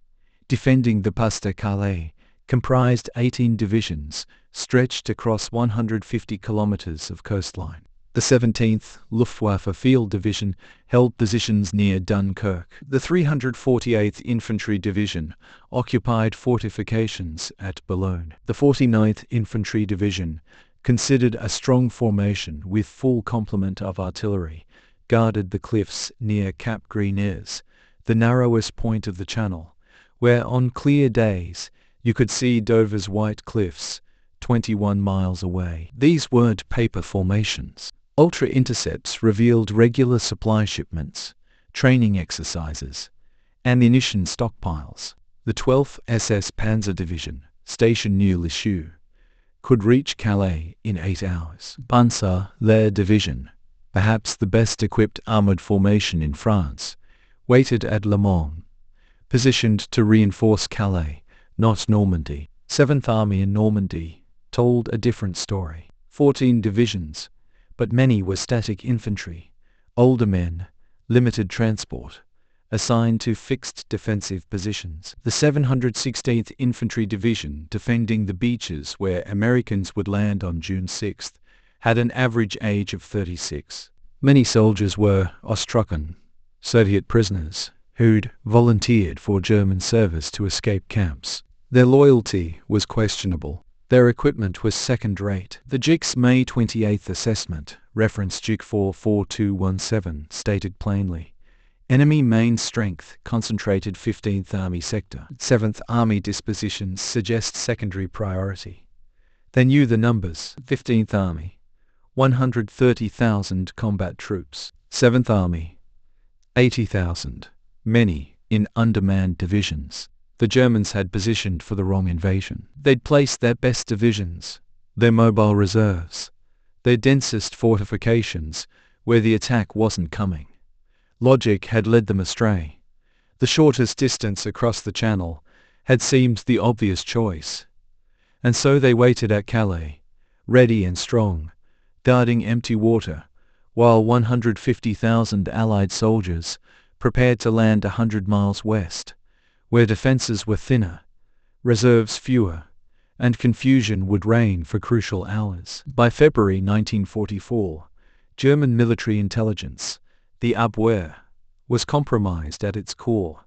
defending the Pas de Calais, comprised 18 divisions stretched across 150 kilometers of coastline. The 17th Luftwaffe Field Division held positions near Dunkirk. The 348th Infantry Division occupied fortifications at Boulogne. The 49th Infantry Division, considered a strong formation with full complement of artillery, guarded the cliffs near Cap Gris-Nez, the narrowest point of the channel, where on clear days you could see Dover's white cliffs 21 miles away. These weren't paper formations. Ultra-intercepts revealed regular supply shipments, training exercises, ammunition stockpiles. The 12th SS Panzer Division, stationed near Lisieux, could reach Calais in 8 hours. Panzer Lehr Division, perhaps the best-equipped armored formation in France, waited at Le Mans, positioned to reinforce Calais, not Normandy. 7th Army in Normandy told a different story. 14 divisions, but many were static infantry, older men, limited transport, assigned to fixed defensive positions. The 716th Infantry Division, defending the beaches where Americans would land on June 6th, had an average age of 36. Many soldiers were Ostrucken, Soviet prisoners, who'd volunteered for German service to escape camps. Their loyalty was questionable. Their equipment was second-rate. The JIC's May 28th assessment, reference JIC 44217, stated plainly: enemy main strength concentrated 15th Army sector. 7th Army dispositions suggest secondary priority. They knew the numbers. 15th Army, 130,000 combat troops. 7th Army, 80,000, many in undermanned divisions. The Germans had positioned for the wrong invasion. They'd placed their best divisions, their mobile reserves, their densest fortifications where the attack wasn't coming. Logic had led them astray. The shortest distance across the Channel had seemed the obvious choice. And so they waited at Calais, ready and strong, guarding empty water, while 150,000 Allied soldiers prepared to land 100 miles west, where defenses were thinner, reserves fewer, and confusion would reign for crucial hours. By February 1944, German military intelligence, the Abwehr, was compromised at its core,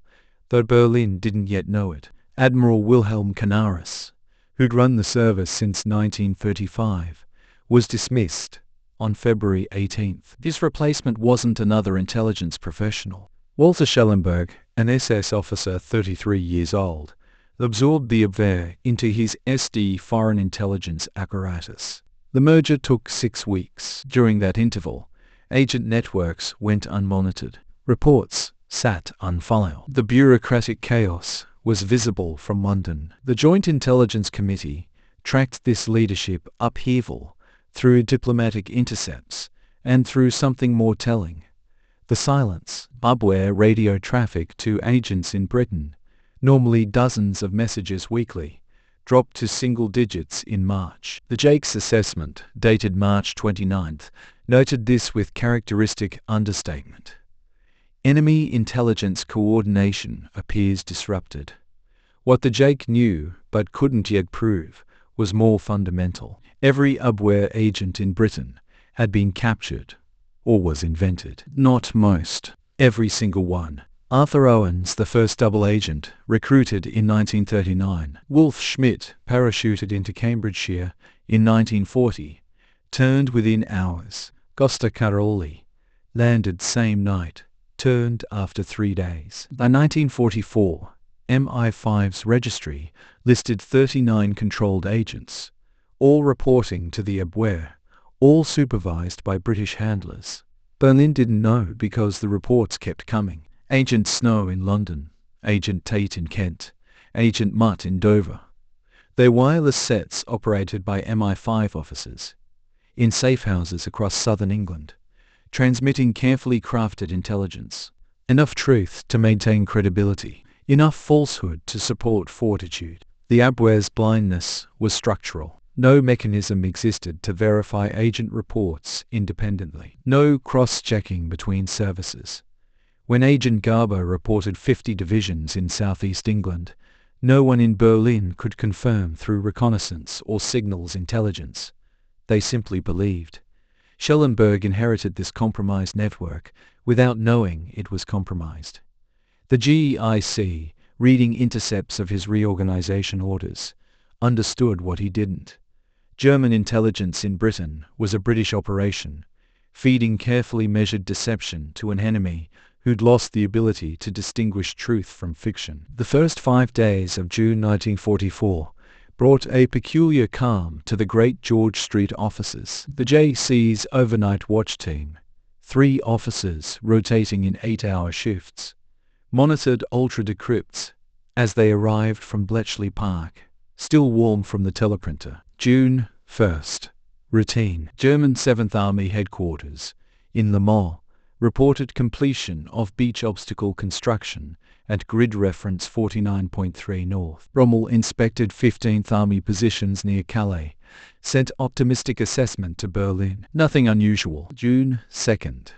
though Berlin didn't yet know it. Admiral Wilhelm Canaris, who'd run the service since 1935, was dismissed on February 18th. His replacement wasn't another intelligence professional. Walter Schellenberg, an SS officer 33 years old, absorbed the Abwehr into his SD foreign intelligence apparatus. The merger took 6 weeks. During that interval, agent networks went unmonitored. Reports sat unfiled. The bureaucratic chaos was visible from London. The Joint Intelligence Committee tracked this leadership upheaval through diplomatic intercepts and through something more telling: the silence. Abwehr radio traffic to agents in Britain, normally dozens of messages weekly, dropped to single digits in March. The Jake's assessment, dated March 29th, noted this with characteristic understatement. Enemy intelligence coordination appears disrupted. What the Jake knew but couldn't yet prove was more fundamental. Every Abwehr agent in Britain had been captured or was invented. Not most. Every single one. Arthur Owens, the first double agent, recruited in 1939. Wolf Schmidt, parachuted into Cambridgeshire in 1940, turned within hours. Costa Caroli, landed same night, turned after 3 days. By 1944, MI5's registry listed 39 controlled agents, all reporting to the Abwehr, all supervised by British handlers. Berlin didn't know because the reports kept coming. Agent Snow in London, Agent Tate in Kent, Agent Mutt in Dover. Their wireless sets operated by MI5 officers in safe houses across southern England, transmitting carefully crafted intelligence. Enough truth to maintain credibility, enough falsehood to support fortitude. The Abwehr's blindness was structural. No mechanism existed to verify agent reports independently. No cross-checking between services. When Agent Garber reported 50 divisions in southeast England, no one in Berlin could confirm through reconnaissance or signals intelligence. They simply believed. Schellenberg inherited this compromised network without knowing it was compromised. The GIC, reading intercepts of his reorganization orders, understood what he didn't. German intelligence in Britain was a British operation, feeding carefully measured deception to an enemy who'd lost the ability to distinguish truth from fiction. The first 5 days of June 1944 brought a peculiar calm to the Great George Street offices. The JC's overnight watch team, 3 officers rotating in 8-hour shifts, monitored ultra-decrypts as they arrived from Bletchley Park, still warm from the teleprinter. June 1st. Routine. German 7th Army Headquarters in Le Mans reported completion of beach obstacle construction at grid reference 49.3 north. Rommel inspected 15th Army positions near Calais, sent optimistic assessment to Berlin. Nothing unusual. June 2nd.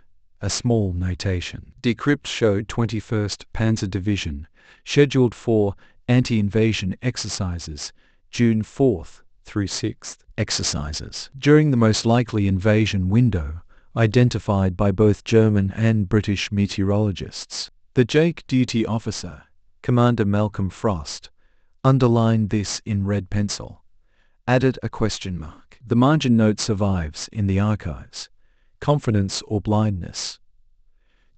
A small notation. Decrypt showed 21st Panzer Division scheduled for anti-invasion exercises June 4th through 6th. Exercises during the most likely invasion window identified by both German and British meteorologists. The Jake duty officer, Commander Malcolm Frost, underlined this in red pencil, added a question mark. The margin note survives in the archives. Confidence or blindness.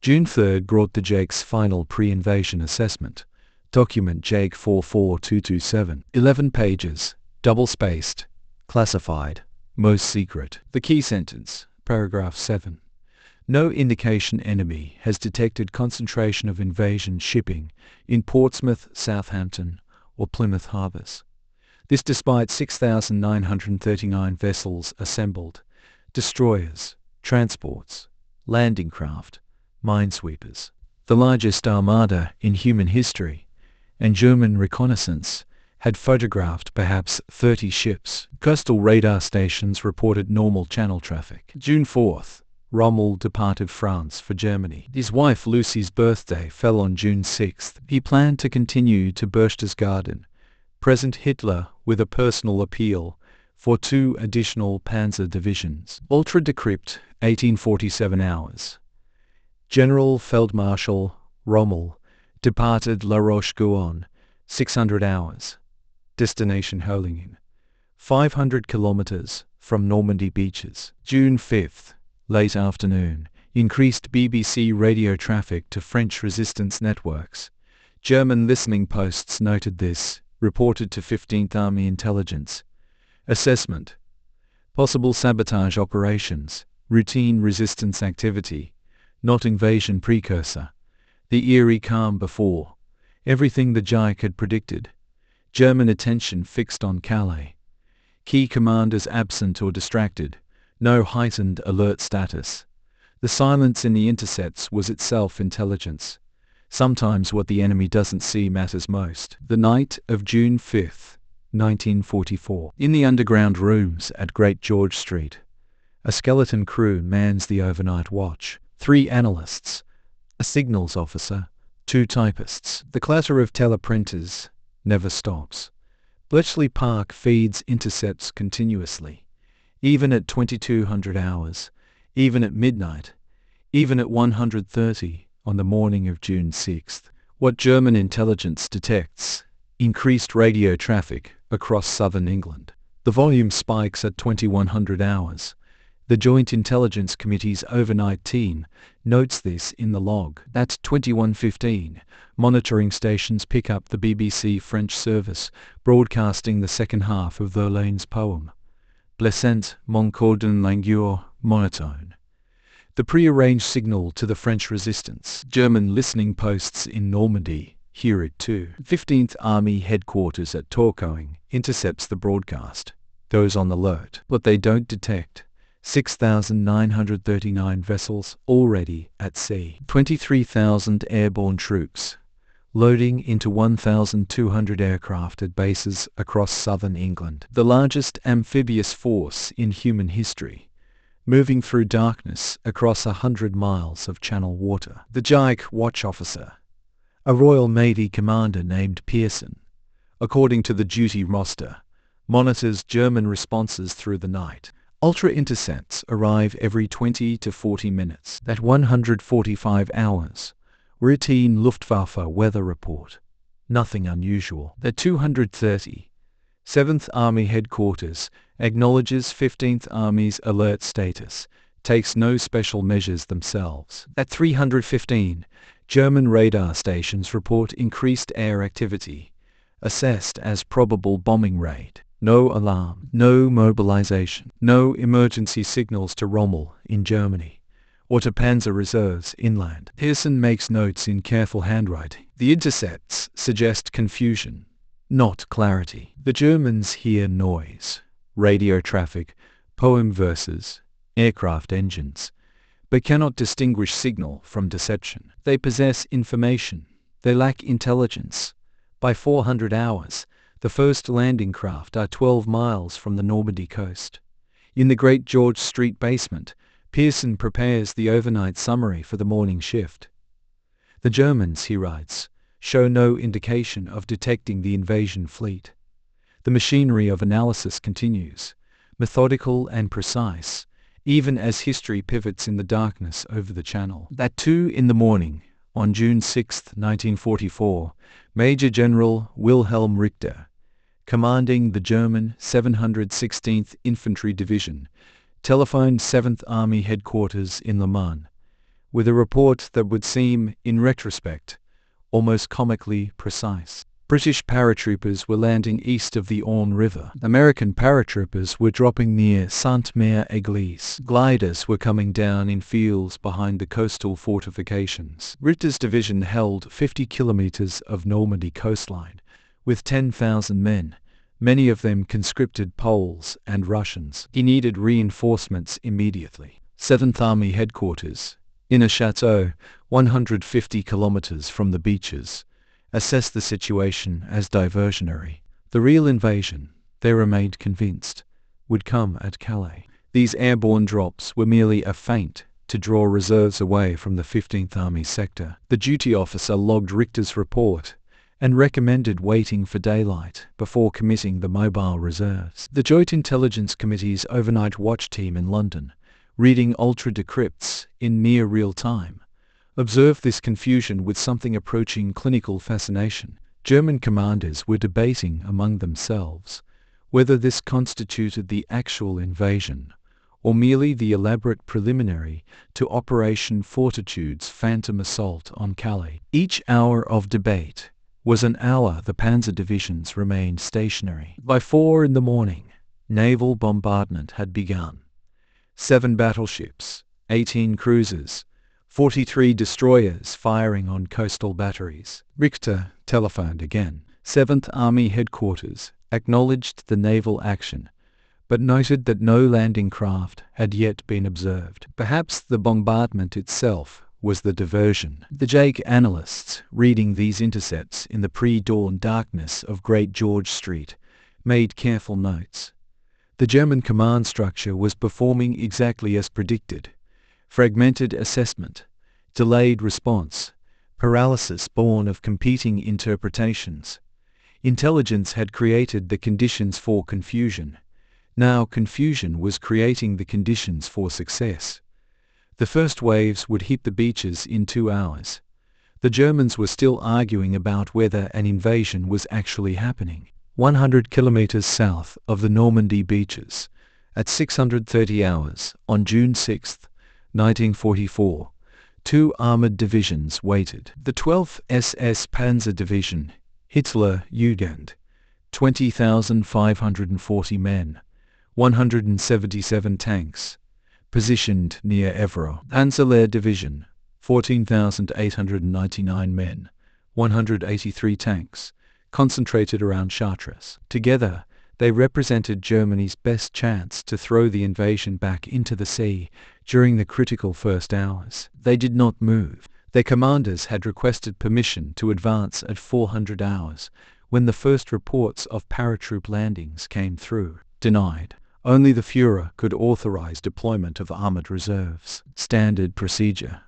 June 3rd brought the Jake's final pre-invasion assessment, document Jake 44227, 11 pages, double-spaced, classified, most secret. The key sentence, paragraph 7. No indication enemy has detected concentration of invasion shipping in Portsmouth, Southampton, or Plymouth harbours. This despite 6,939 vessels assembled, destroyers, transports, landing craft, minesweepers, the largest armada in human history, and German reconnaissance had photographed perhaps 30 ships. Coastal radar stations reported normal channel traffic. June 4th, Rommel departed France for Germany. His wife Lucy's birthday fell on June 6th. He planned to continue to Berchtesgaden, present Hitler with a personal appeal for 2 additional panzer divisions. Ultra decrypt 1847 hours. General Feldmarschall Rommel departed La Roche-Guyon 600 hours. Destination Holingen, 500 kilometers from Normandy beaches. June 5th, late afternoon. Increased BBC radio traffic to French resistance networks. German listening posts noted this, reported to 15th Army intelligence. Assessment. Possible sabotage operations, routine resistance activity, not invasion precursor. The eerie calm before. Everything the Reich had predicted. German attention fixed on Calais. Key commanders absent or distracted. No heightened alert status. The silence in the intercepts was itself intelligence. Sometimes what the enemy doesn't see matters most. The night of June 5th, 1944. In the underground rooms at Great George Street, a skeleton crew mans the overnight watch. 3 analysts, a signals officer, 2 typists. The clatter of teleprinters never stops. Bletchley Park feeds intercepts continuously, even at 2200 hours, even at midnight, even at 130 on the morning of June 6th. What German intelligence detects: increased radio traffic across southern England. The volume spikes at 2100 hours. The Joint Intelligence Committee's overnight team notes this in the log. At 21:15, monitoring stations pick up the BBC French service broadcasting the second half of Verlaine's poem, Blessant mon corps d'une langueur monotone. The pre-arranged signal to the French resistance. German listening posts in Normandy hear it too. 15th Army headquarters at Tourcoing intercepts the broadcast. Those on alert. What they don't detect: 6,939 vessels already at sea. 23,000 airborne troops loading into 1,200 aircraft at bases across southern England. The largest amphibious force in human history, moving through darkness across 100 miles of channel water. The Reich watch officer, a Royal Navy commander named Pearson, according to the duty roster, monitors German responses through the night. Ultra intercepts arrive every 20 to 40 minutes. At 145 hours, routine Luftwaffe weather report. Nothing unusual. At 230, 7th Army headquarters acknowledges 15th Army's alert status, takes no special measures themselves. At 315, German radar stations report increased air activity, assessed as probable bombing raid. No alarm, no mobilization, no emergency signals to Rommel in Germany, or to Panzer reserves inland. Pearson makes notes in careful handwriting. The intercepts suggest confusion, not clarity. The Germans hear noise, radio traffic, poem verses, aircraft engines, but cannot distinguish signal from deception. They possess information, they lack intelligence. By 400 hours, the first landing craft are 12 miles from the Normandy coast. In the Great George Street basement, Pearson prepares the overnight summary for the morning shift. The Germans, he writes, show no indication of detecting the invasion fleet. The machinery of analysis continues, methodical and precise, even as history pivots in the darkness over the channel. At 2 in the morning, on June 6, 1944, Major General Wilhelm Richter, commanding the German 716th Infantry Division, telephoned 7th Army headquarters in Le Mans, with a report that would seem, in retrospect, almost comically precise. British paratroopers were landing east of the Orne River. American paratroopers were dropping near Sainte-Mère-Église. Gliders were coming down in fields behind the coastal fortifications. Richter's division held 50 kilometers of Normandy coastline, with 10,000 men, many of them conscripted Poles and Russians. He needed reinforcements immediately. 7th Army headquarters, in a chateau 150 kilometers from the beaches, assessed the situation as diversionary. The real invasion, they remained convinced, would come at Calais. These airborne drops were merely a feint to draw reserves away from the 15th Army sector. The duty officer logged Richter's report and recommended waiting for daylight before committing the mobile reserves. The Joint Intelligence Committee's overnight watch team in London, reading ultra-decrypts in near real time, observed this confusion with something approaching clinical fascination. German commanders were debating among themselves whether this constituted the actual invasion or merely the elaborate preliminary to Operation Fortitude's phantom assault on Calais. Each hour of debate was an hour the panzer divisions remained stationary. By 4 in the morning, naval bombardment had begun. 7 battleships, 18 cruisers, 43 destroyers firing on coastal batteries. Richter telephoned again. 7th Army Headquarters acknowledged the naval action, but noted that no landing craft had yet been observed. Perhaps the bombardment itself was the diversion. The JAIC analysts, reading these intercepts in the pre-dawn darkness of Great George Street, made careful notes. The German command structure was performing exactly as predicted. Fragmented assessment, delayed response, paralysis born of competing interpretations. Intelligence had created the conditions for confusion. Now confusion was creating the conditions for success. The first waves would hit the beaches in 2 hours. The Germans were still arguing about whether an invasion was actually happening. 100 kilometers south of the Normandy beaches, at 6:30 hours on June 6, 1944, 2 armored divisions waited. The 12th SS Panzer Division, Hitler Jugend, 20,540 men, 177 tanks, positioned near Évreux. Panzerlehr Division, 14,899 men, 183 tanks, concentrated around Chartres. Together, they represented Germany's best chance to throw the invasion back into the sea during the critical first hours. They did not move. Their commanders had requested permission to advance at 400 hours when the first reports of paratroop landings came through. Denied. Only the Führer could authorize deployment of armored reserves. Standard procedure.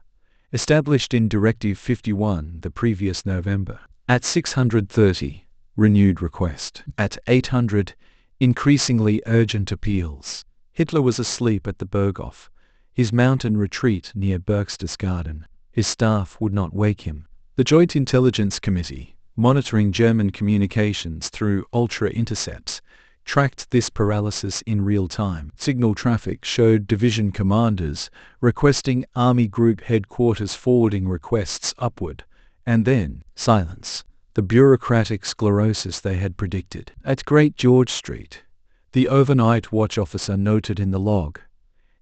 Established in Directive 51 the previous November. At 630, renewed request. At 800, increasingly urgent appeals. Hitler was asleep at the Berghof, his mountain retreat near Berchtesgaden. His staff would not wake him. The Joint Intelligence Committee, monitoring German communications through ultra-intercepts, tracked this paralysis in real time. Signal traffic showed division commanders requesting Army Group headquarters forwarding requests upward, and then silence. The bureaucratic sclerosis they had predicted. At Great George Street, the overnight watch officer noted in the log,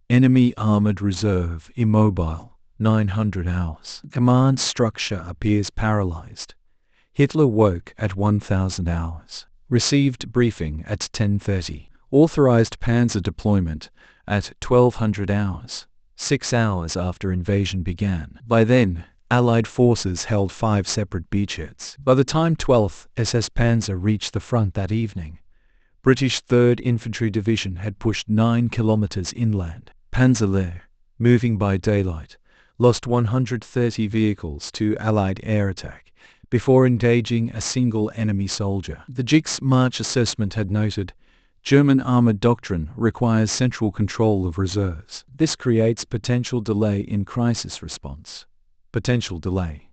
"Enemy armored reserve immobile, 900 hours. Command structure appears paralyzed. Hitler woke at 1000 hours. Received briefing at 10:30. Authorized panzer deployment at 1200 hours, 6 hours after invasion began. By then, Allied forces held 5 separate beachheads. By the time 12th SS Panzer reached the front that evening, British 3rd Infantry Division had pushed 9 kilometers inland. Panzerlehr, moving by daylight, lost 130 vehicles to Allied air attack before engaging a single enemy soldier. The JIC's March assessment had noted, German armored doctrine requires central control of reserves. This creates potential delay in crisis response. Potential delay.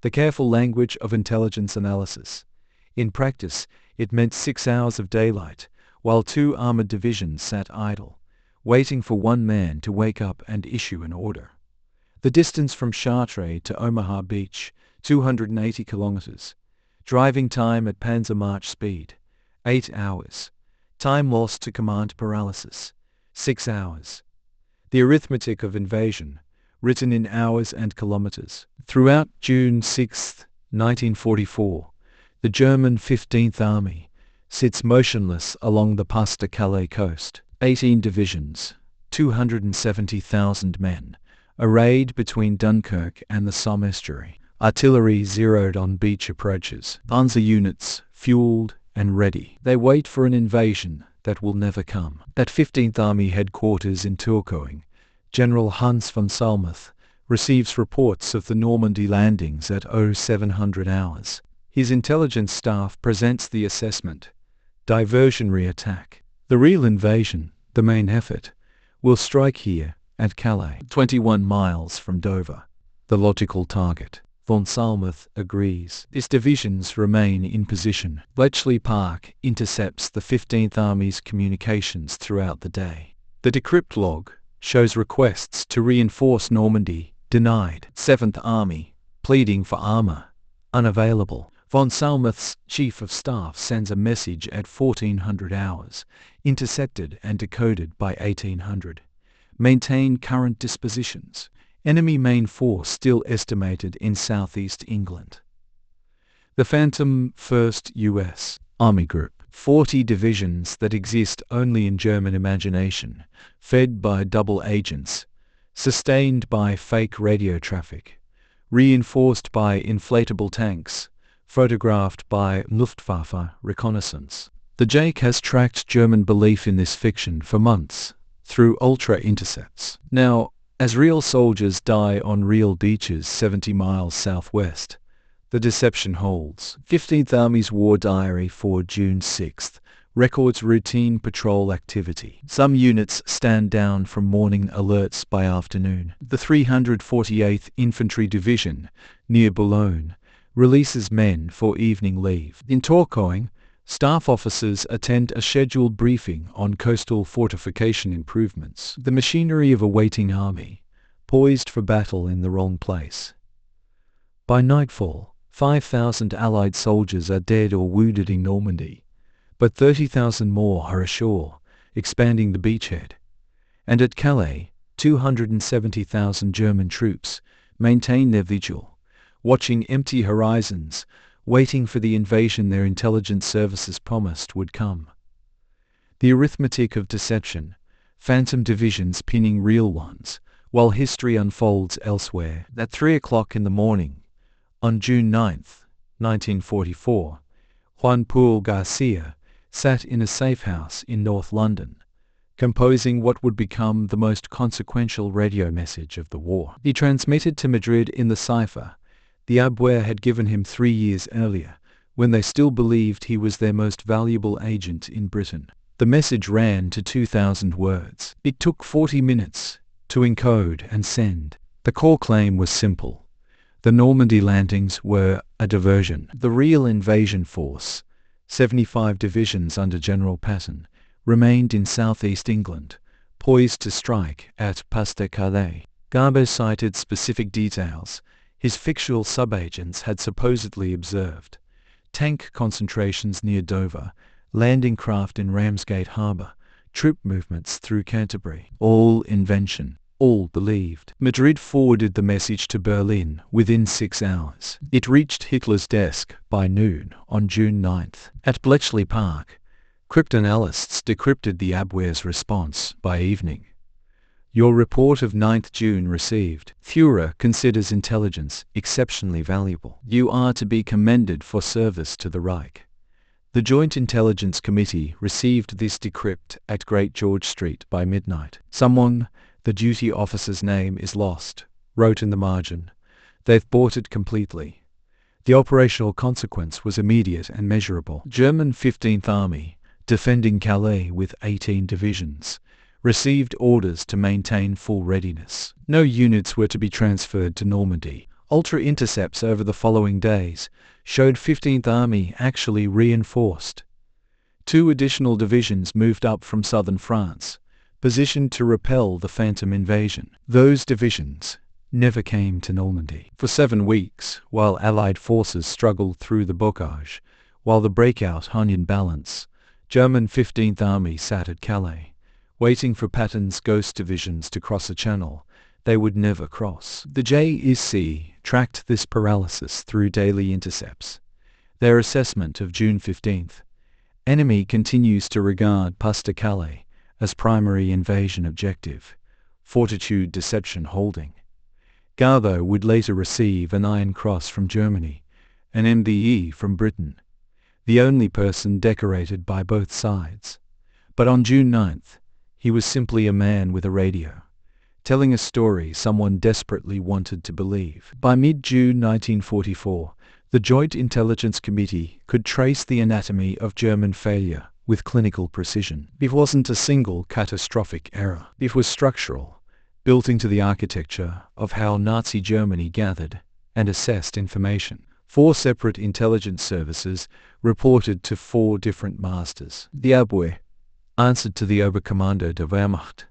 The careful language of intelligence analysis. In practice, it meant 6 hours of daylight, while 2 armored divisions sat idle, waiting for one man to wake up and issue an order. The distance from Chartres to Omaha Beach, 280 kilometers. Driving time at Panzer March speed, 8 hours. Time lost to command paralysis, 6 hours. The arithmetic of invasion, written in hours and kilometers. Throughout June 6, 1944, the German 15th Army sits motionless along the Pas-de-Calais coast. 18 divisions, 270,000 men, arrayed between Dunkirk and the Somme estuary. Artillery zeroed on beach approaches. Panzer units, fueled and ready. They wait for an invasion that will never come. At 15th Army headquarters in Tourcoing, General Hans von Salmuth receives reports of the Normandy landings at 0700 hours. His intelligence staff presents the assessment: diversionary attack. The real invasion, the main effort, will strike here, at Calais, 21 miles from Dover. The logical target. Von Salmuth agrees. His divisions remain in position. Bletchley Park intercepts the 15th Army's communications throughout the day. The decrypt log shows requests to reinforce Normandy denied. 7th Army, pleading for armor, unavailable. Von Salmuth's chief of staff sends a message at 1400 hours, intercepted and decoded by 1800. Maintain current dispositions. Enemy main force still estimated in southeast England. The Phantom 1st U.S. Army Group. 40 divisions that exist only in German imagination, fed by double agents, sustained by fake radio traffic, reinforced by inflatable tanks, photographed by Luftwaffe reconnaissance. The Jake has tracked German belief in this fiction for months, through ultra-intercepts. Now, as real soldiers die on real beaches 70 miles southwest, the deception holds. 15th Army's War Diary for June 6 records routine patrol activity. Some units stand down from morning alerts by afternoon. The 348th Infantry Division, near Boulogne, releases men for evening leave. In Tourcoing, staff officers attend a scheduled briefing on coastal fortification improvements. The machinery of a waiting army, poised for battle in the wrong place. By nightfall, 5,000 Allied soldiers are dead or wounded in Normandy, but 30,000 more are ashore, expanding the beachhead. And at Calais, 270,000 German troops maintain their vigil, watching empty horizons, waiting for the invasion their intelligence services promised would come. The arithmetic of deception, phantom divisions pinning real ones, while history unfolds elsewhere. At 3 o'clock in the morning, on June 9, 1944, Juan Paul Garcia sat in a safe house in North London, composing what would become the most consequential radio message of the war. He transmitted to Madrid in the cipher the Abwehr had given him 3 years earlier, when they still believed he was their most valuable agent in Britain. The message ran to 2,000 words. It took 40 minutes to encode and send. The core claim was simple. The Normandy landings were a diversion. The real invasion force, 75 divisions under General Patton, remained in southeast England, poised to strike at Pas-de-Calais. Garbo cited specific details his fictional subagents had supposedly observed: tank concentrations near Dover, landing craft in Ramsgate Harbour, troop movements through Canterbury. All invention. All believed. Madrid forwarded the message to Berlin within 6 hours. It reached Hitler's desk by noon on June 9th. At Bletchley Park, cryptanalysts decrypted the Abwehr's response by evening. Your report of 9th June received. Führer considers intelligence exceptionally valuable. You are to be commended for service to the Reich. The Joint Intelligence Committee received this decrypt at Great George Street by midnight. Someone, the duty officer's name is lost, wrote in the margin. They've bought it completely. The operational consequence was immediate and measurable. German 15th Army, defending Calais with 18 divisions, received orders to maintain full readiness. No units were to be transferred to Normandy. Ultra-intercepts over the following days showed 15th Army actually reinforced. 2 additional divisions moved up from southern France, positioned to repel the phantom invasion. Those divisions never came to Normandy. For 7 weeks, while Allied forces struggled through the bocage, while the breakout hung in balance, German 15th Army sat at Calais, waiting for Patton's ghost divisions to cross a channel they would never cross. The JEC tracked this paralysis through daily intercepts. Their assessment of June 15th, enemy continues to regard Pas-de-Calais as primary invasion objective, fortitude deception holding. Garbo would later receive an Iron Cross from Germany, an MBE from Britain, the only person decorated by both sides. But on June 9th, he was simply a man with a radio, telling a story someone desperately wanted to believe. By mid-June 1944, The Joint Intelligence Committee could trace the anatomy of German failure with clinical precision. It wasn't a single catastrophic error. It was structural, built into the architecture of how Nazi Germany gathered and assessed information. 4 separate intelligence services reported to 4 different masters. The Abwehr answered to the Oberkommando der Wehrmacht,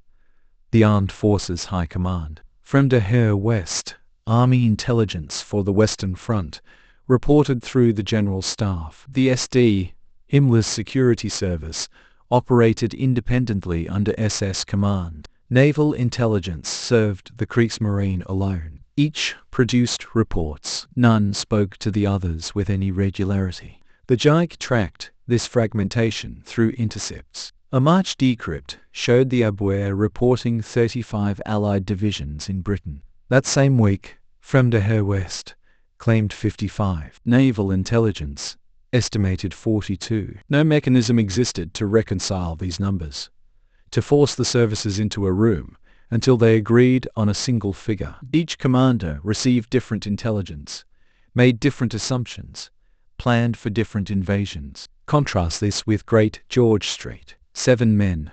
the Armed Forces High Command. Fremder Heer West, Army Intelligence for the Western Front, reported through the General Staff. The SD, Himmler's security service, operated independently under SS command. Naval intelligence served the Kriegsmarine alone. Each produced reports. None spoke to the others with any regularity. The JIC tracked this fragmentation through intercepts. A March decrypt showed the Abwehr reporting 35 Allied divisions in Britain. That same week, Fremder Heer West claimed 55. Naval intelligence estimated 42. No mechanism existed to reconcile these numbers, to force the services into a room until they agreed on a single figure. Each commander received different intelligence, made different assumptions, planned for different invasions. Contrast this with Great George Street. 7 men,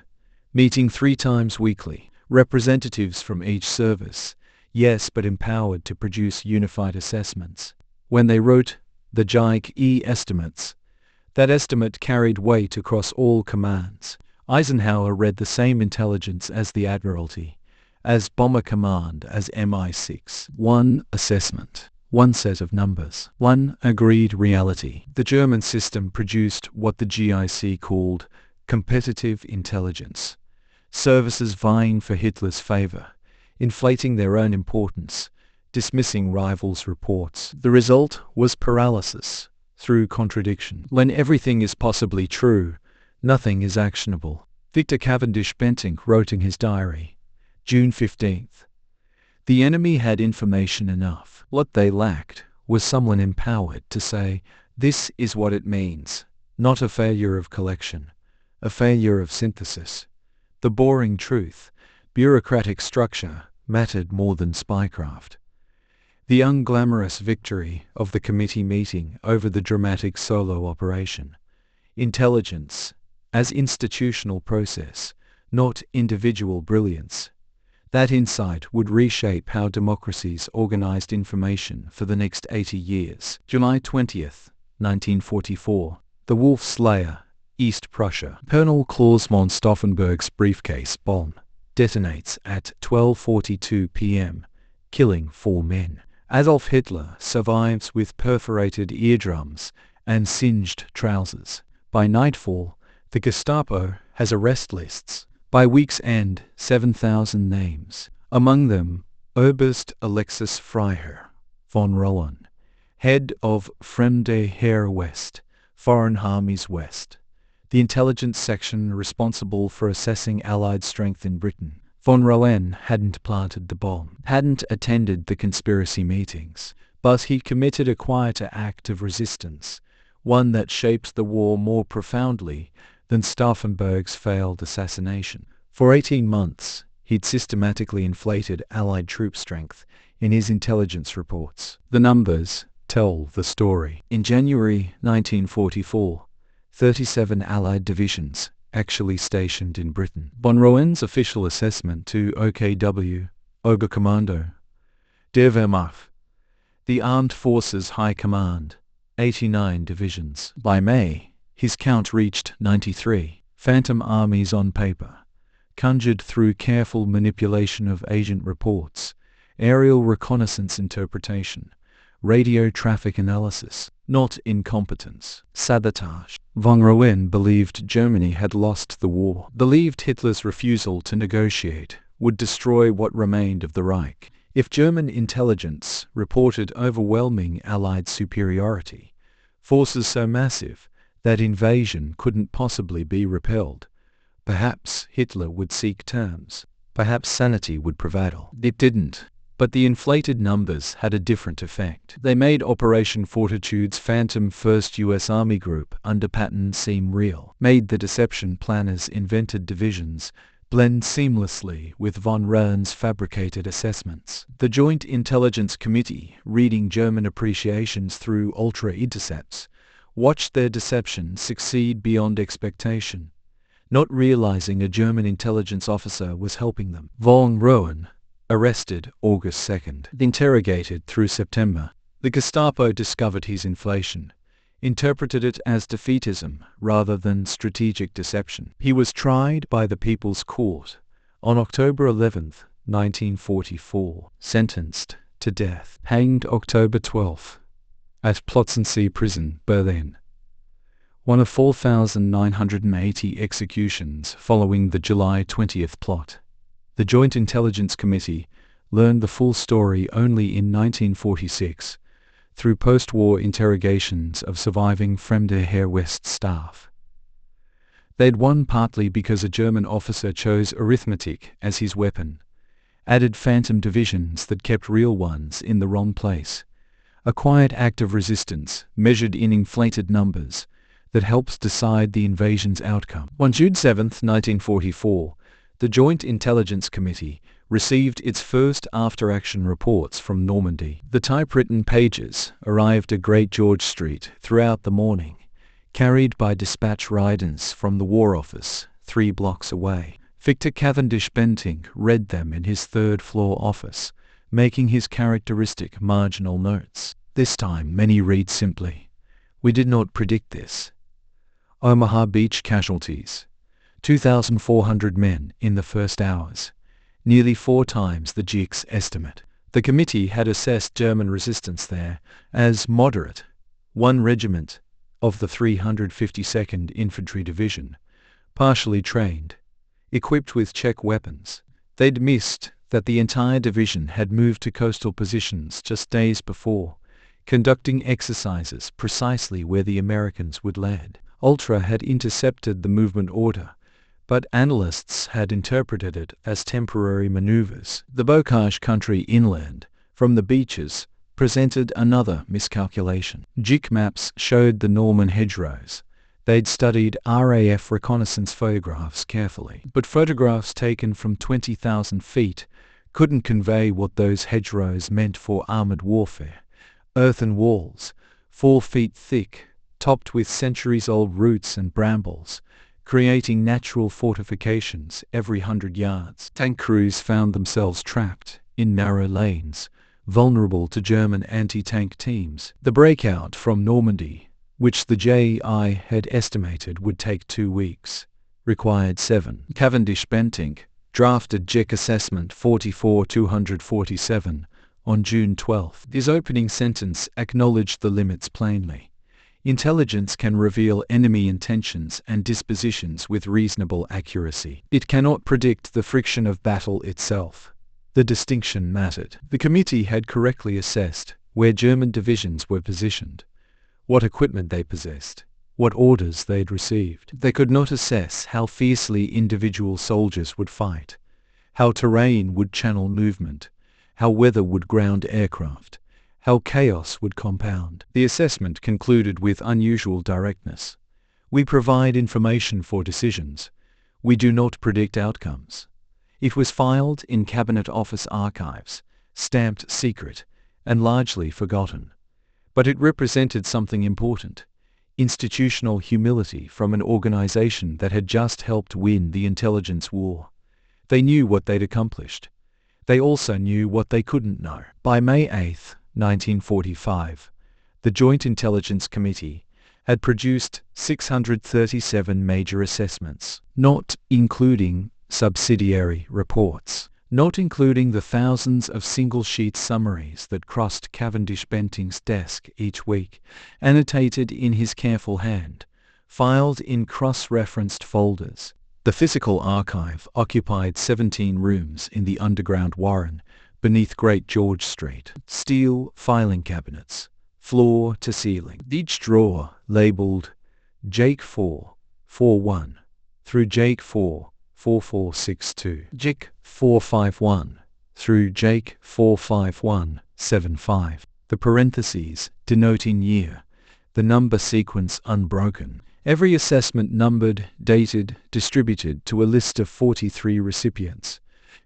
meeting 3 times weekly, representatives from each service, yes, but empowered to produce unified assessments. When they wrote the JIC estimates, that estimate carried weight across all commands. Eisenhower read the same intelligence as the Admiralty, as Bomber Command, as MI6. 1 assessment, 1 set of numbers, 1 agreed reality. The German system produced what the JIC called competitive intelligence, services vying for Hitler's favor, inflating their own importance, dismissing rivals' reports. The result was paralysis through contradiction. When everything is possibly true, nothing is actionable. Victor Cavendish Bentinck wrote in his diary, June 15th, "The enemy had information enough. What they lacked was someone empowered to say, this is what it means, not a failure of collection, a failure of synthesis. The boring truth, bureaucratic structure, mattered more than spycraft." The unglamorous victory of the committee meeting over the dramatic solo operation. Intelligence as institutional process, not individual brilliance. That insight would reshape how democracies organized information for the next 80 years. July 20th, 1944. The Wolf Slayer, East Prussia. Colonel Klaus von Stauffenberg's briefcase bomb detonates at 12:42 p.m., killing 4 men. Adolf Hitler survives with perforated eardrums and singed trousers. By nightfall, the Gestapo has arrest lists. By week's end, 7,000 names. Among them, Oberst Alexis Freiherr von Rohan, head of Fremde Heer West, Foreign Armies West, the intelligence section responsible for assessing Allied strength in Britain. Von Rohan hadn't planted the bomb, hadn't attended the conspiracy meetings, but he committed a quieter act of resistance, one that shaped the war more profoundly than Stauffenberg's failed assassination. For 18 months, he'd systematically inflated Allied troop strength in his intelligence reports. The numbers tell the story. In January 1944, 37 Allied divisions actually stationed in Britain. Von Rohan's official assessment to OKW, Oberkommando der Wehrmacht, the Armed Forces High Command, 89 divisions. By May, his count reached 93. Phantom armies on paper, conjured through careful manipulation of agent reports, aerial reconnaissance interpretation, radio traffic analysis, not incompetence. Sabotage. Von Rohan believed Germany had lost the war, believed Hitler's refusal to negotiate would destroy what remained of the Reich. If German intelligence reported overwhelming Allied superiority, forces so massive that invasion couldn't possibly be repelled, perhaps Hitler would seek terms. Perhaps sanity would prevail. It didn't. But the inflated numbers had a different effect. They made Operation Fortitude's Phantom 1st U.S. Army Group under Patton seem real, made the deception planners invented divisions blend seamlessly with von Röhn's fabricated assessments. The Joint Intelligence Committee, reading German appreciations through ultra-intercepts, watched their deception succeed beyond expectation, not realizing a German intelligence officer was helping them. Von Röhn, arrested August 2nd, interrogated through September. The Gestapo discovered his inflation, interpreted it as defeatism rather than strategic deception. He was tried by the People's Court on October 11, 1944, sentenced to death, hanged October 12 at Plötzensee Prison, Berlin. One of 4,980 executions following the July 20th plot. The Joint Intelligence Committee learned the full story only in 1946 through post-war interrogations of surviving Fremde Heer West staff. They'd won partly because a German officer chose arithmetic as his weapon, added phantom divisions that kept real ones in the wrong place, a quiet act of resistance measured in inflated numbers that helps decide the invasion's outcome. On June 7, 1944, the Joint Intelligence Committee received its first after-action reports from Normandy. The typewritten pages arrived at Great George Street throughout the morning, carried by dispatch riders from the War Office 3 blocks away. Victor Cavendish Bentinck read them in his third-floor office, making his characteristic marginal notes. This time many read simply, "We did not predict this." Omaha Beach casualties, 2,400 men in the first hours, nearly 4 times the GIC's estimate. The committee had assessed German resistance there as moderate. 1 regiment of the 352nd Infantry Division, partially trained, equipped with Czech weapons. They'd missed that the entire division had moved to coastal positions just days before, conducting exercises precisely where the Americans would land. Ultra had intercepted the movement order, but analysts had interpreted it as temporary maneuvers. The Bocage country inland, from the beaches, presented another miscalculation. GIC maps showed the Norman hedgerows. They'd studied RAF reconnaissance photographs carefully, but photographs taken from 20,000 feet couldn't convey what those hedgerows meant for armored warfare. Earthen walls, 4 feet thick, topped with centuries-old roots and brambles, creating natural fortifications every 100 yards. Tank crews found themselves trapped in narrow lanes, vulnerable to German anti-tank teams. The breakout from Normandy, which the JI had estimated would take 2 weeks, required 7. Cavendish Bentinck drafted JIC Assessment 44-247 on June 12. His opening sentence acknowledged the limits plainly. Intelligence can reveal enemy intentions and dispositions with reasonable accuracy. It cannot predict the friction of battle itself. The distinction mattered. The committee had correctly assessed where German divisions were positioned, what equipment they possessed, what orders they'd received. They could not assess how fiercely individual soldiers would fight, how terrain would channel movement, how weather would ground aircraft, how chaos would compound. The assessment concluded with unusual directness. We provide information for decisions. We do not predict outcomes. It was filed in Cabinet Office archives, stamped secret, and largely forgotten. But it represented something important: institutional humility from an organization that had just helped win the intelligence war. They knew what they'd accomplished. They also knew what they couldn't know. By May 8, 1945, the Joint Intelligence Committee had produced 637 major assessments, not including subsidiary reports, not including the thousands of single-sheet summaries that crossed Cavendish Bentinck's desk each week, annotated in his careful hand, filed in cross-referenced folders. The physical archive occupied 17 rooms in the underground warren beneath Great George Street. Steel filing cabinets, floor to ceiling. Each drawer labeled Jake 441 through Jake 44462, Jake 451 through Jake 45175. The parentheses denoting year, the number sequence unbroken, Every assessment numbered, dated, distributed to a list of 43 recipients,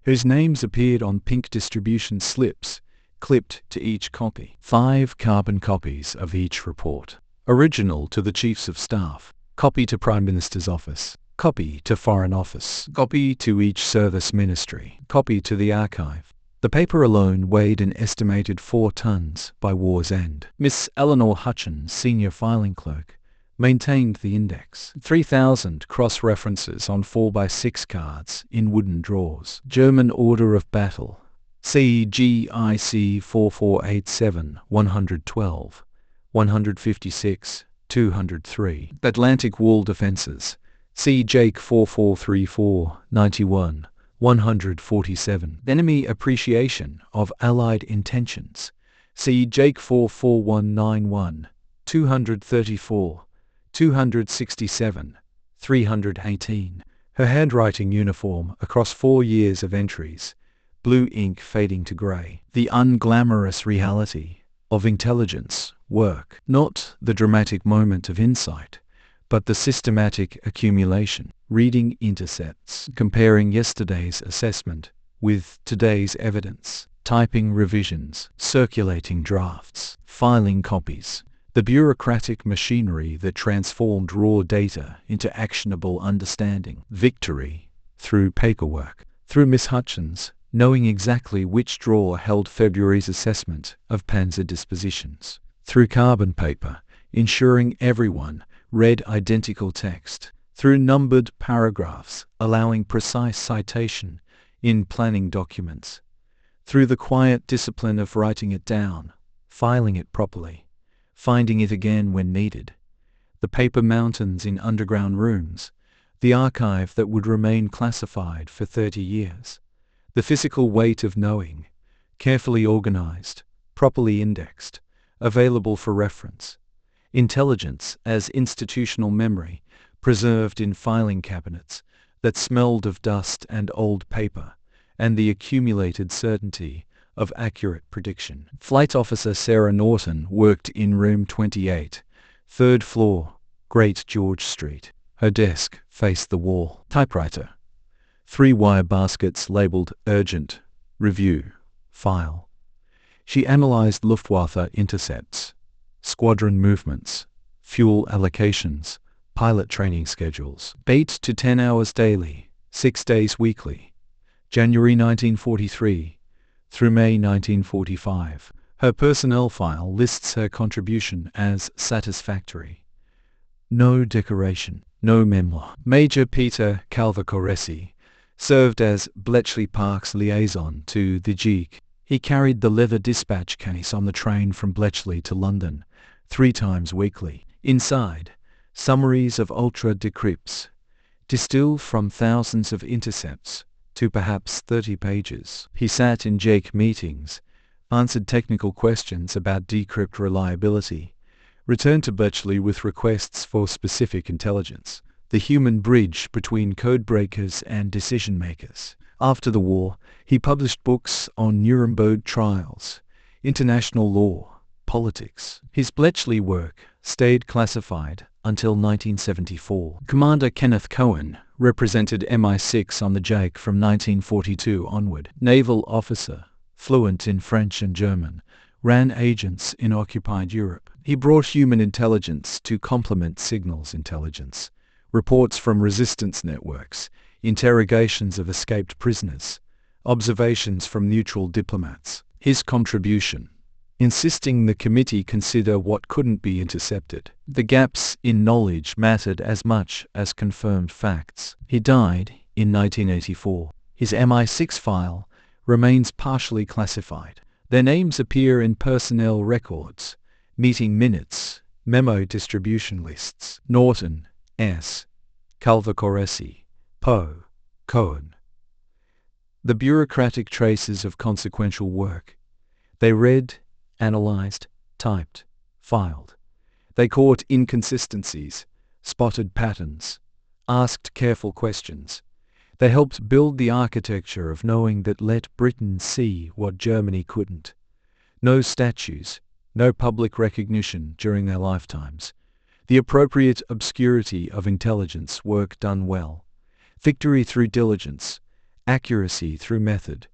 whose names appeared on pink distribution slips, clipped to each copy. 5 carbon copies of each report. Original to the Chiefs of Staff. Copy to Prime Minister's Office. Copy to Foreign Office. Copy to each service ministry. Copy to the archive. The paper alone weighed an estimated 4 tons by war's end. Miss Eleanor Hutchins, senior filing clerk, maintained the index. 3,000 cross-references on 4x6 cards in wooden drawers. German Order of Battle. CGIC 4487 112 156 203. Atlantic Wall Defenses. C. Jake 4434 91 147. Enemy Appreciation of Allied Intentions. C. Jake 44191 234 267 318. Her handwriting uniform across 4 years of entries. Blue ink fading to grey. The unglamorous reality of intelligence work. Not the dramatic moment of insight, but the systematic accumulation. Reading intercepts. Comparing yesterday's assessment with today's evidence. Typing revisions. Circulating drafts. Filing copies. The bureaucratic machinery that transformed raw data into actionable understanding. Victory through paperwork. Through Miss Hutchins, knowing exactly which drawer held February's assessment of panzer dispositions. Through carbon paper, ensuring everyone read identical text. Through numbered paragraphs, allowing precise citation in planning documents. Through the quiet discipline of writing it down, filing it properly, finding it again when needed. The paper mountains in underground rooms, the archive that would remain classified for 30 years. The physical weight of knowing, carefully organized, properly indexed, available for reference. Intelligence as institutional memory, preserved in filing cabinets that smelled of dust and old paper, and the accumulated certainty of accurate prediction. Flight Officer Sarah Norton worked in room 28, 3rd floor, Great George Street. Her desk faced the wall. Typewriter. 3 wire baskets labeled Urgent, Review, File. She analyzed Luftwaffe intercepts, squadron movements, fuel allocations, pilot training schedules. 8 to 10 hours daily, 6 days weekly. January 1943 through May 1945. Her personnel file lists her contribution as satisfactory. No decoration, no memoir. Major Peter Calvacoresi served as Bletchley Park's liaison to the JIC. He carried the leather dispatch case on the train from Bletchley to London 3 times weekly. Inside, summaries of ultra-decrypts, distilled from thousands of intercepts to perhaps 30 pages. He sat in JIC meetings, answered technical questions about decrypt reliability, returned to Bletchley with requests for specific intelligence. The human bridge between codebreakers and decision-makers. After the war, he published books on Nuremberg trials, international law, politics. His Bletchley work stayed classified until 1974. Commander Kenneth Cohen represented MI6 on the JIC from 1942 onward. Naval officer, fluent in French and German, ran agents in occupied Europe. He brought human intelligence to complement signals intelligence. Reports from resistance networks, interrogations of escaped prisoners, observations from neutral diplomats. His contribution, insisting the committee consider what couldn't be intercepted. The gaps in knowledge mattered as much as confirmed facts. He died in 1984. His MI6 file remains partially classified. Their names appear in personnel records, meeting minutes, memo distribution lists. Norton, S. Calvacoresi, Poe, Cohen. The bureaucratic traces of consequential work. They read, analyzed, typed, filed. They caught inconsistencies, spotted patterns, asked careful questions. They helped build the architecture of knowing that let Britain see what Germany couldn't. No statues, no public recognition during their lifetimes. The appropriate obscurity of intelligence work done well. Victory through diligence. Accuracy through method.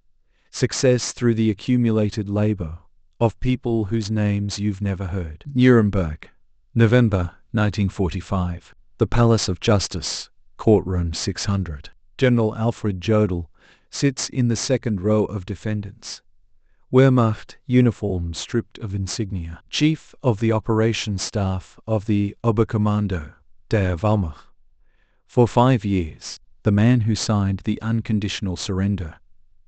Success through the accumulated labor of people whose names you've never heard. Nuremberg, November 1945. The Palace of Justice, Courtroom 600. General Alfred Jodl sits in the second row of defendants. Wehrmacht uniform stripped of insignia. Chief of the Operations Staff of the Oberkommando der Wehrmacht. For 5 years, the man who signed the unconditional surrender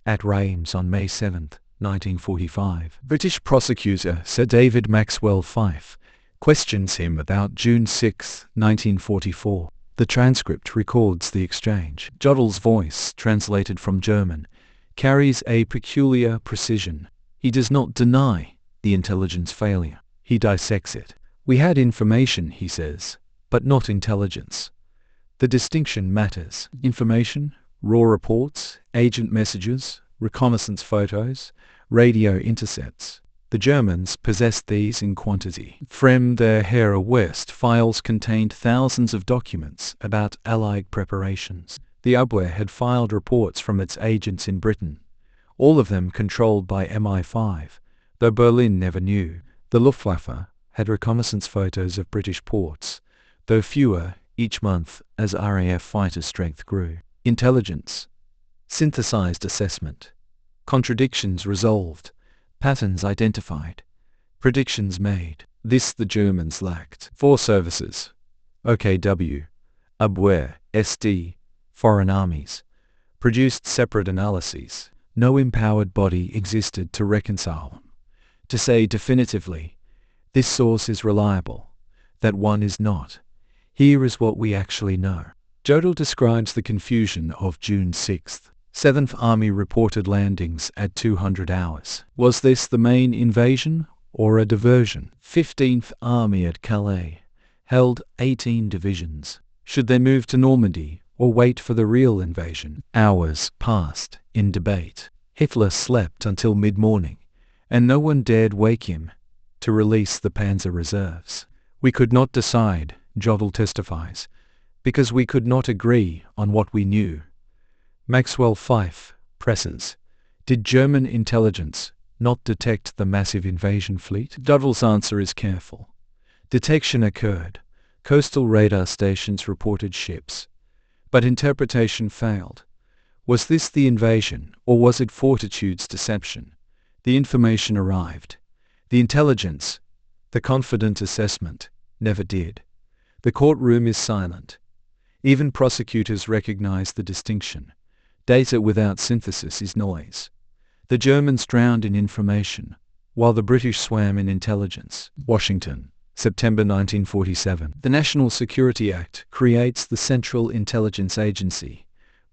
at Reims on May 7, 1945. British prosecutor Sir David Maxwell Fyfe questions him about June 6, 1944. The transcript records the exchange. Jodl's voice, translated from German, carries a peculiar precision. He does not deny the intelligence failure. He dissects it. We had information, he says, but not intelligence. The distinction matters. Information, raw reports, agent messages, reconnaissance photos, radio intercepts. The Germans possessed these in quantity. From der Heere West files contained thousands of documents about Allied preparations. The Abwehr had filed reports from its agents in Britain, all of them controlled by MI5, though Berlin never knew. The Luftwaffe had reconnaissance photos of British ports, though fewer each month as RAF fighter strength grew. Intelligence. Synthesized assessment. Contradictions resolved. Patterns identified. Predictions made. This the Germans lacked. 4 services. OKW, Abwehr, SD, foreign armies. Produced separate analyses. No empowered body existed to reconcile them. To say definitively, this source is reliable, that one is not. Here is what we actually know. Jodl describes the confusion of June 6th. 7th Army reported landings at 200 hours. Was this the main invasion or a diversion? 15th Army at Calais held 18 divisions. Should they move to Normandy or wait for the real invasion? Hours passed in debate. Hitler slept until mid-morning, and no one dared wake him to release the Panzer reserves. We could not decide, Jodl testifies, because we could not agree on what we knew. Maxwell Fyfe presses. Did German intelligence not detect the massive invasion fleet? Jodl's answer is careful. Detection occurred. Coastal radar stations reported ships. But interpretation failed. Was this the invasion, or was it Fortitude's deception? The information arrived. The intelligence, the confident assessment, never did. The courtroom is silent. Even prosecutors recognize the distinction. Data without synthesis is noise. The Germans drowned in information, while the British swam in intelligence. Washington, September 1947. The National Security Act creates the Central Intelligence Agency,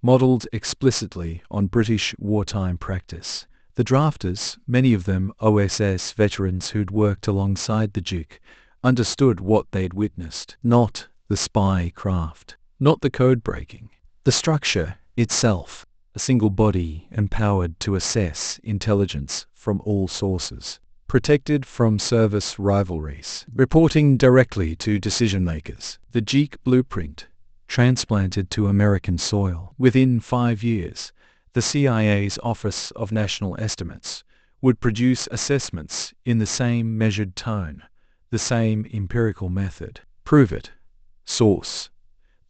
modeled explicitly on British wartime practice. The drafters, many of them OSS veterans who'd worked alongside the Duke, understood what they'd witnessed. Not the spy craft, not the code breaking. The structure itself, a single body empowered to assess intelligence from all sources, protected from service rivalries, reporting directly to decision-makers. The JIC blueprint, transplanted to American soil. Within 5 years, the CIA's Office of National Estimates would produce assessments in the same measured tone, the same empirical method. Prove it. Source.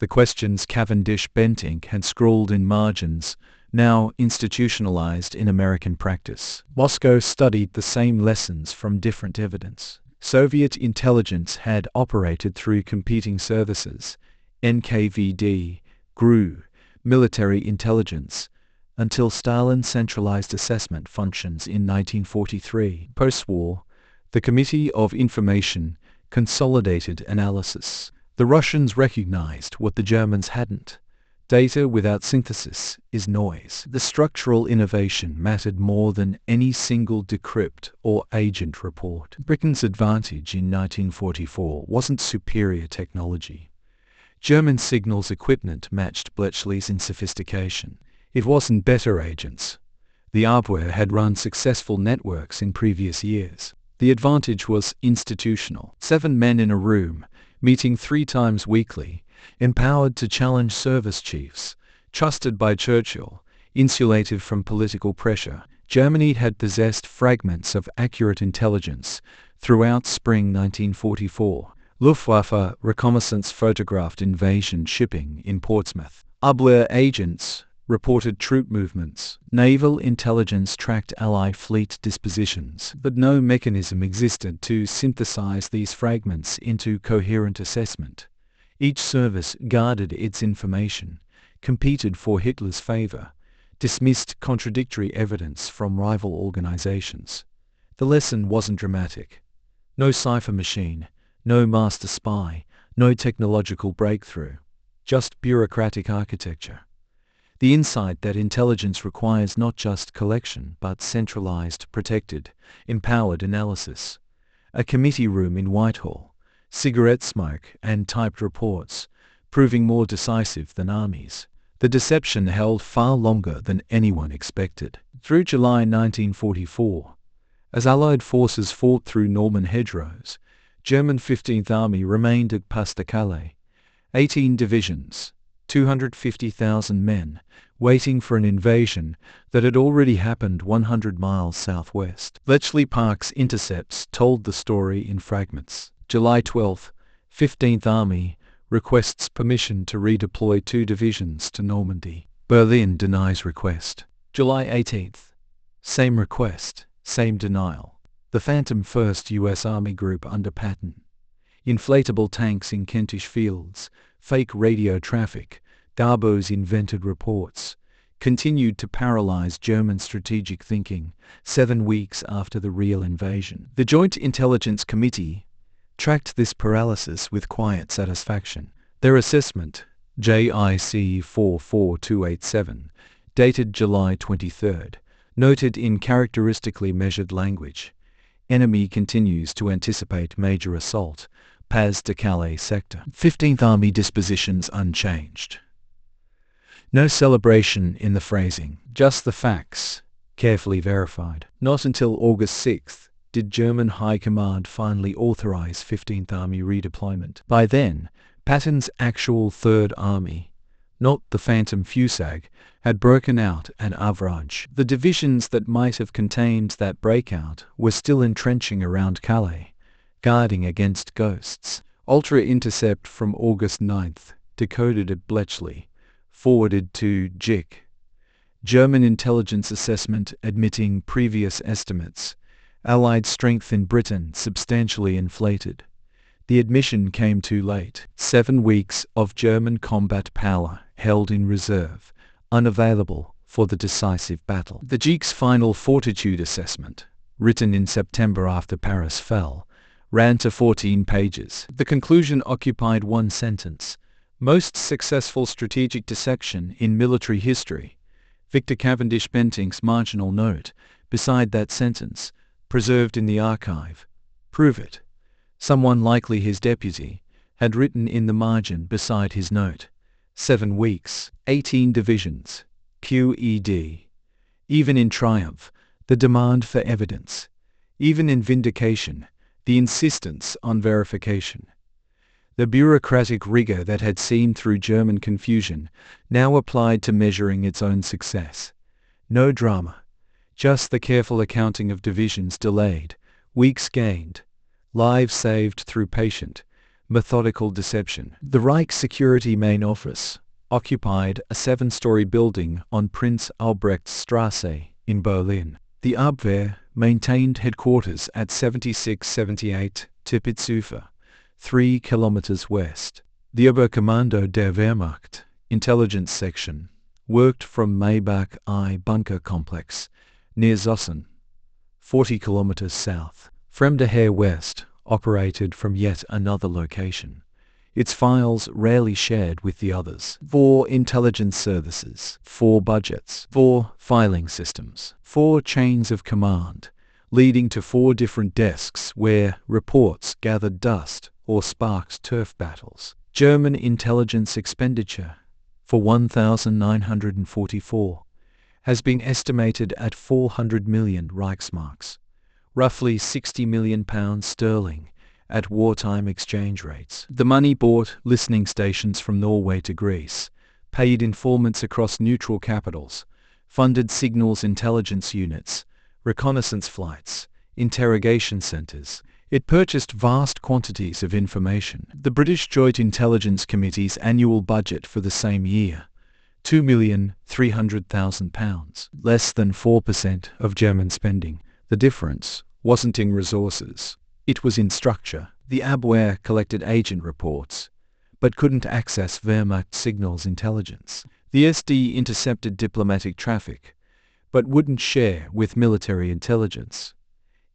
The questions Cavendish Bentinck had scrawled in margins, now institutionalized in American practice. Moscow studied the same lessons from different evidence. Soviet intelligence had operated through competing services, NKVD, GRU, military intelligence, until Stalin centralized assessment functions in 1943. Post-war, the Committee of Information consolidated analysis. The Russians recognized what the Germans hadn't. Data without synthesis is noise. The structural innovation mattered more than any single decrypt or agent report. Britain's advantage in 1944 wasn't superior technology. German signals equipment matched Bletchley's in sophistication. It wasn't better agents. The Abwehr had run successful networks in previous years. The advantage was institutional. 7 men in a room, meeting 3 times weekly, empowered to challenge service chiefs, trusted by Churchill, insulated from political pressure. Germany had possessed fragments of accurate intelligence throughout spring 1944. Luftwaffe reconnaissance photographed invasion shipping in Portsmouth. Abwehr agents reported troop movements. Naval intelligence tracked Allied fleet dispositions, but no mechanism existed to synthesize these fragments into coherent assessment. Each service guarded its information, competed for Hitler's favor, dismissed contradictory evidence from rival organizations. The lesson wasn't dramatic. No cipher machine, no master spy, no technological breakthrough, just bureaucratic architecture. The insight that intelligence requires not just collection but centralized, protected, empowered analysis. A committee room in Whitehall, cigarette smoke and typed reports, proving more decisive than armies. The deception held far longer than anyone expected. Through July 1944, as Allied forces fought through Norman hedgerows, German 15th Army remained at Pas-de-Calais. 18 divisions, 250,000 men, waiting for an invasion that had already happened 100 miles southwest. Bletchley Park's intercepts told the story in fragments. July 12, 15th Army requests permission to redeploy 2 divisions to Normandy. Berlin denies request. July 18th, same request, same denial. The Phantom 1st U.S. Army Group under Patton. Inflatable tanks in Kentish fields, fake radio traffic, Darbo's invented reports, continued to paralyze German strategic thinking 7 weeks after the real invasion. The Joint Intelligence Committee tracked this paralysis with quiet satisfaction. Their assessment, JIC 44287, dated July 23, noted in characteristically measured language, enemy continues to anticipate major assault, Pas-de-Calais sector. 15th Army dispositions unchanged. No celebration in the phrasing, just the facts, carefully verified. Not until August 6 did German High Command finally authorize 15th Army redeployment. By then, Patton's actual Third Army, not the Phantom Fusag, had broken out at Avranches. The divisions that might have contained that breakout were still entrenching around Calais, guarding against ghosts. Ultra intercept from August 9th, decoded at Bletchley, forwarded to JIC. German intelligence assessment admitting previous estimates. Allied strength in Britain substantially inflated. The admission came too late. 7 weeks of German combat power held in reserve, unavailable for the decisive battle. The JIC's final fortitude assessment, written in September after Paris fell, ran to 14 pages. The conclusion occupied 1 sentence. Most successful strategic dissection in military history. Victor Cavendish Bentinck's marginal note, beside that sentence, preserved in the archive. Prove it. Someone, likely his deputy, had written in the margin beside his note. 7 weeks, 18 divisions, QED. Even in triumph, the demand for evidence. Even in vindication, the insistence on verification. The bureaucratic rigor that had seen through German confusion now applied to measuring its own success. No drama, just the careful accounting of divisions delayed, weeks gained, lives saved through patient, methodical deception. The Reich Security Main Office occupied a 7-story building on Prince Albrechtstrasse in Berlin. The Abwehr maintained headquarters at 7678 Tippitzufer, 3 kilometers west. The Oberkommando der Wehrmacht intelligence section worked from Maybach I bunker complex near Zossen, 40 kilometers south. Fremde Heer West operated from yet another location, its files rarely shared with the others. 4 intelligence services, 4 budgets, 4 filing systems, 4 chains of command, leading to 4 different desks where reports gathered dust or sparked turf battles. German intelligence expenditure for 1944 has been estimated at 400 million Reichsmarks, roughly £60 million sterling, at wartime exchange rates. The money bought listening stations from Norway to Greece, paid informants across neutral capitals, funded signals intelligence units, reconnaissance flights, interrogation centers. It purchased vast quantities of information. The British Joint Intelligence Committee's annual budget for the same year, £2,300,000, less than 4% of German spending. The difference wasn't in resources, it was in structure. The Abwehr collected agent reports, but couldn't access Wehrmacht signals intelligence. The SD intercepted diplomatic traffic, but wouldn't share with military intelligence.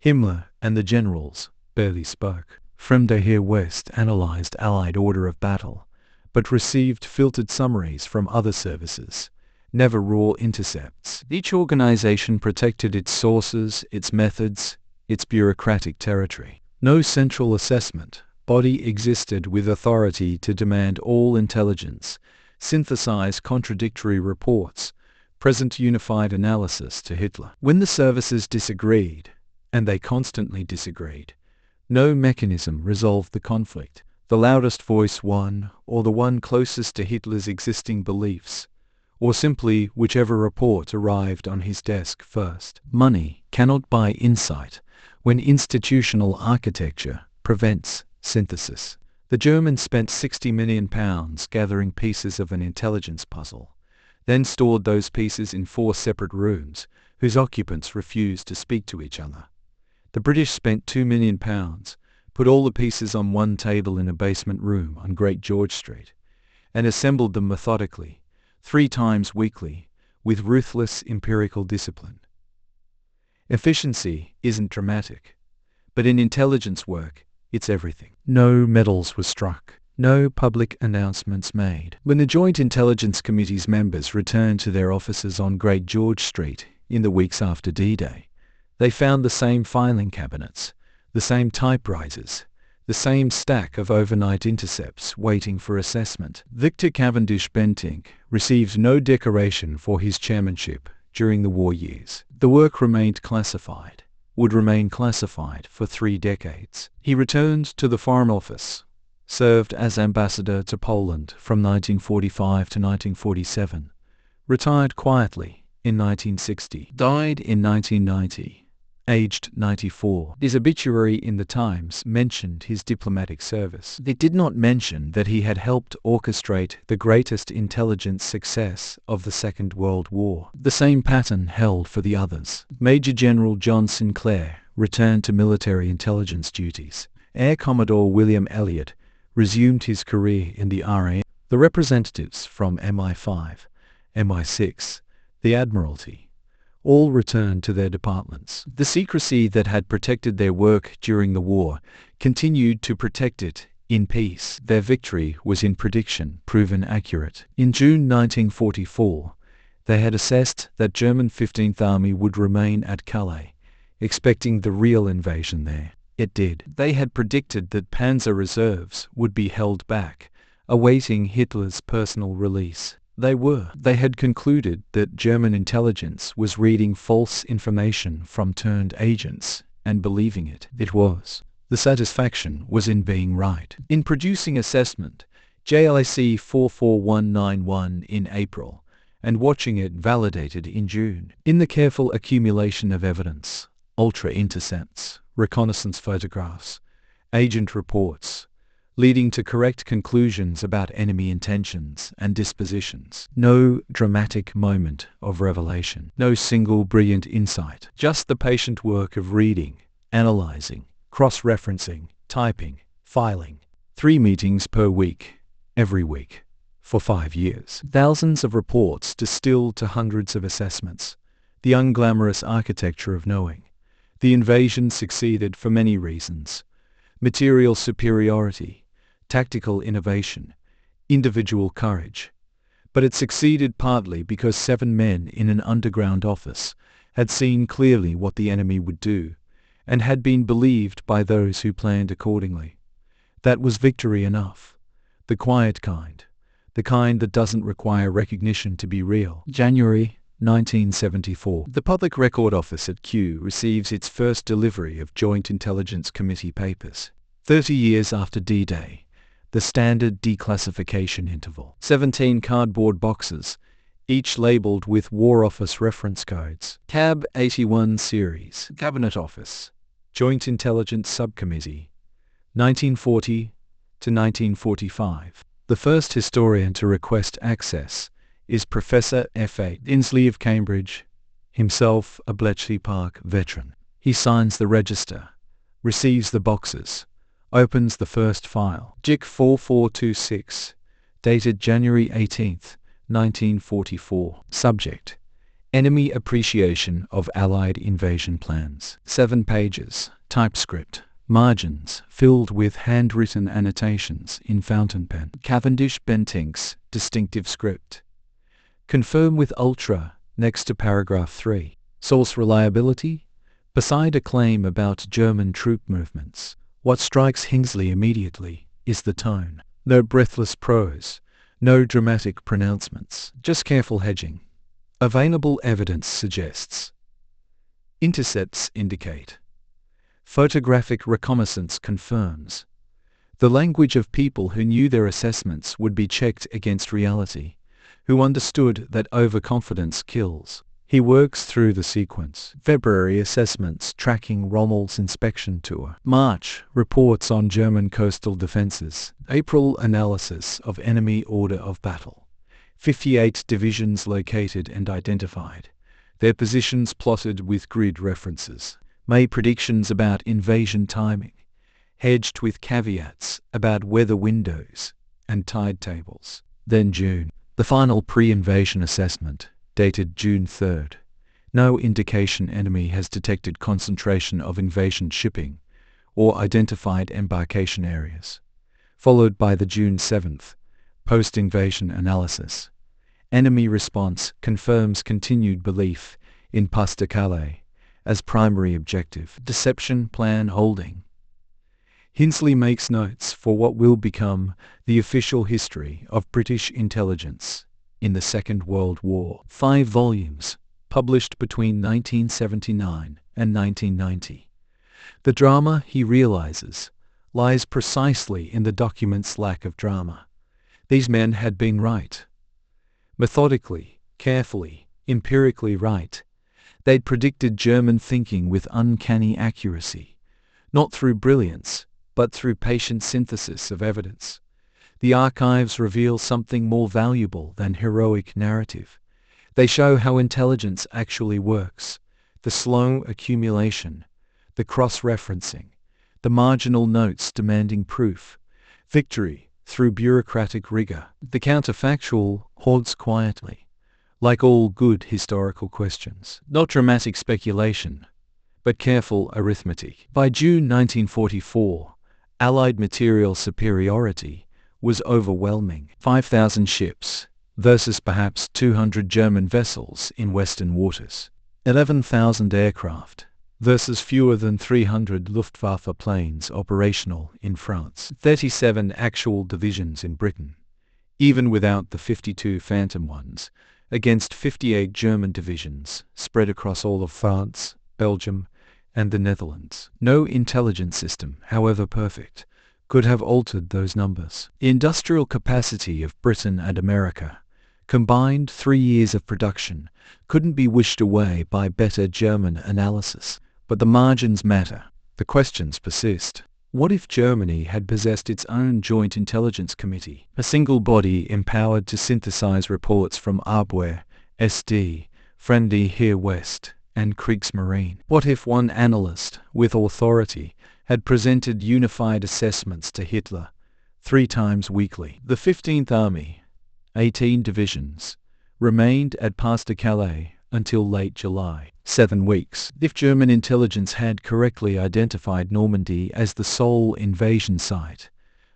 Himmler and the generals barely spoke. Fremde Heer West analyzed Allied order of battle, but received filtered summaries from other services, never raw intercepts. Each organization protected its sources, its methods, its bureaucratic territory. No central assessment body existed with authority to demand all intelligence, synthesize contradictory reports, present unified analysis to Hitler. When the services disagreed, and they constantly disagreed, no mechanism resolved the conflict. The loudest voice won, or the one closest to Hitler's existing beliefs, or simply whichever report arrived on his desk first. Money cannot buy insight when institutional architecture prevents synthesis. The Germans spent £60 million gathering pieces of an intelligence puzzle, then stored those pieces in 4 separate rooms whose occupants refused to speak to each other. The British spent £2 million, put all the pieces on one table in a basement room on Great George Street, and assembled them methodically, 3 times weekly, with ruthless empirical discipline. Efficiency isn't dramatic, but in intelligence work, it's everything. No medals were struck, no public announcements made. When the Joint Intelligence Committee's members returned to their offices on Great George Street in the weeks after D-Day, they found the same filing cabinets, the same typewriters, the same stack of overnight intercepts waiting for assessment. Victor Cavendish Bentinck received no decoration for his chairmanship during the war years. The work remained classified, would remain classified for 3 decades. He returned to the Foreign Office, served as ambassador to Poland from 1945 to 1947, retired quietly in 1960, died in 1990. Aged 94. His obituary in the Times mentioned his diplomatic service. It did not mention that he had helped orchestrate the greatest intelligence success of the Second World War. The same pattern held for the others. Major General John Sinclair returned to military intelligence duties. Air Commodore William Elliott resumed his career in the RAF. The representatives from MI5, MI6, the Admiralty, all returned to their departments. The secrecy that had protected their work during the war continued to protect it in peace. Their victory was in prediction proven accurate. In June 1944, they had assessed that German 15th Army would remain at Calais, expecting the real invasion there. It did. They had predicted that panzer reserves would be held back, awaiting Hitler's personal release. They were. They had concluded that German intelligence was reading false information from turned agents and believing it. It was. The satisfaction was in being right. In producing assessment, JLAC 44191 in April, and watching it validated in June. In the careful accumulation of evidence, ultra-intercepts, reconnaissance photographs, agent reports, leading to correct conclusions about enemy intentions and dispositions. No dramatic moment of revelation. No single brilliant insight. Just the patient work of reading, analyzing, cross-referencing, typing, filing. 3 meetings per week, every week, for 5 years. Thousands of reports distilled to hundreds of assessments. The unglamorous architecture of knowing. The invasion succeeded for many reasons. Material superiority, tactical innovation, individual courage. But it succeeded partly because 7 men in an underground office had seen clearly what the enemy would do, and had been believed by those who planned accordingly. That was victory enough. The quiet kind. The kind that doesn't require recognition to be real. January 1974. The Public Record Office at Kew receives its first delivery of Joint Intelligence Committee papers. 30 years after D-Day, the standard declassification interval. 17 cardboard boxes, each labeled with War Office reference codes. Cab 81 series. Cabinet Office. Joint Intelligence Subcommittee. 1940 to 1945. The first historian to request access is Professor F.A. Inslee of Cambridge, himself a Bletchley Park veteran. He signs the register, receives the boxes, opens the first file, JIC 4426, dated January 18, 1944. Subject: Enemy Appreciation of Allied Invasion Plans. 7 pages, typescript, margins filled with handwritten annotations in fountain pen. Cavendish Bentinck's distinctive script. Confirm with Ultra next to paragraph 3. Source reliability? Beside a claim about German troop movements, what strikes Hinsley immediately is the tone. No breathless prose, no dramatic pronouncements, just careful hedging. Available evidence suggests. Intercepts indicate. Photographic reconnaissance confirms. The language of people who knew their assessments would be checked against reality, who understood that overconfidence kills. He works through the sequence. February assessments tracking Rommel's inspection tour. March reports on German coastal defenses. April analysis of enemy order of battle. 58 divisions located and identified. Their positions plotted with grid references. May predictions about invasion timing, hedged with caveats about weather windows and tide tables. Then June. The final pre-invasion assessment, dated June 3rd. No indication enemy has detected concentration of invasion shipping or identified embarkation areas. Followed by the June 7th, post-invasion analysis. Enemy response confirms continued belief in Pas-de-Calais as primary objective. Deception plan holding. Hinsley makes notes for what will become the official history of British intelligence in the Second World War. 5 volumes, published between 1979 and 1990. The drama, he realizes, lies precisely in the document's lack of drama. These men had been right. Methodically, carefully, empirically right. They'd predicted German thinking with uncanny accuracy, not through brilliance, but through patient synthesis of evidence. The archives reveal something more valuable than heroic narrative. They show how intelligence actually works, the slow accumulation, the cross-referencing, the marginal notes demanding proof, victory through bureaucratic rigor. The counterfactual haunts quietly, like all good historical questions. Not dramatic speculation, but careful arithmetic. By June 1944, Allied material superiority was overwhelming. 5,000 ships versus perhaps 200 German vessels in Western waters. 11,000 aircraft versus fewer than 300 Luftwaffe planes operational in France. 37 actual divisions in Britain, even without the 52 phantom ones, against 58 German divisions spread across all of France, Belgium, and the Netherlands. No intelligence system, however perfect, could have altered those numbers. The industrial capacity of Britain and America, combined 3 years of production, couldn't be wished away by better German analysis. But the margins matter. The questions persist. What if Germany had possessed its own Joint Intelligence Committee, a single body empowered to synthesize reports from Abwehr, SD, Friendly Heer West, and Kriegsmarine? What if one analyst, with authority, had presented unified assessments to Hitler 3 times weekly? The 15th Army, 18 divisions, remained at Pas-de-Calais until late July. 7 weeks. If German intelligence had correctly identified Normandy as the sole invasion site,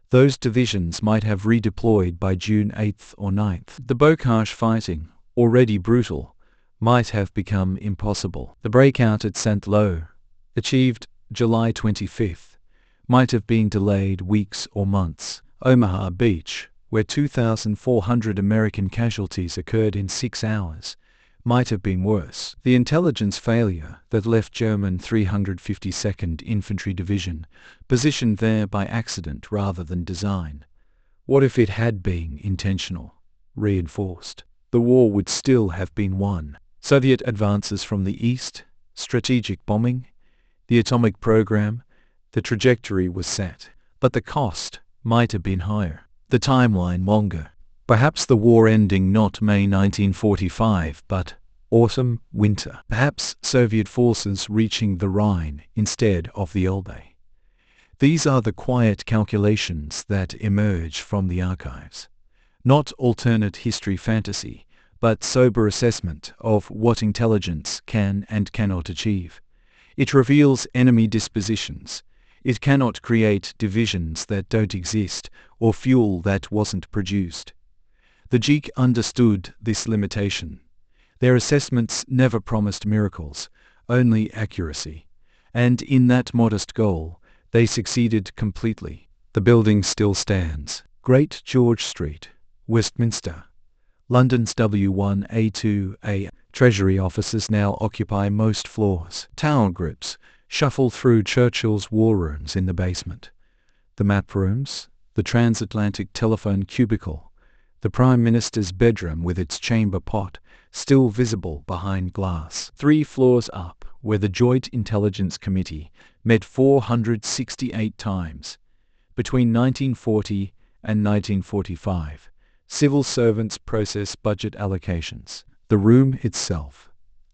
those divisions might have redeployed by June 8th or 9th. The Bocage fighting, already brutal, might have become impossible. The breakout at Saint-Lô, achieved July 25th, might have been delayed weeks or months. Omaha Beach, where 2,400 American casualties occurred in 6 hours, might have been worse. The intelligence failure that left German 352nd Infantry Division positioned there by accident rather than design. What if it had been intentional, reinforced? The war would still have been won. Soviet advances from the east, strategic bombing, the atomic program, the trajectory was set. But the cost might have been higher, the timeline longer. Perhaps the war ending not May 1945 but autumn, winter. Perhaps Soviet forces reaching the Rhine instead of the Elbe. These are the quiet calculations that emerge from the archives. Not alternate history fantasy, but sober assessment of what intelligence can and cannot achieve. It reveals enemy dispositions. It cannot create divisions that don't exist or fuel that wasn't produced. The JIC understood this limitation. Their assessments never promised miracles, only accuracy. And in that modest goal, they succeeded completely. The building still stands. Great George Street, Westminster, London's W1A2A. Treasury offices now occupy most floors. Tower groups shuffle through Churchill's war rooms in the basement. The map rooms, the transatlantic telephone cubicle, the Prime Minister's bedroom with its chamber pot, still visible behind glass. 3 floors up, where the Joint Intelligence Committee met 468 times. Between 1940 and 1945, civil servants process budget allocations. The room itself,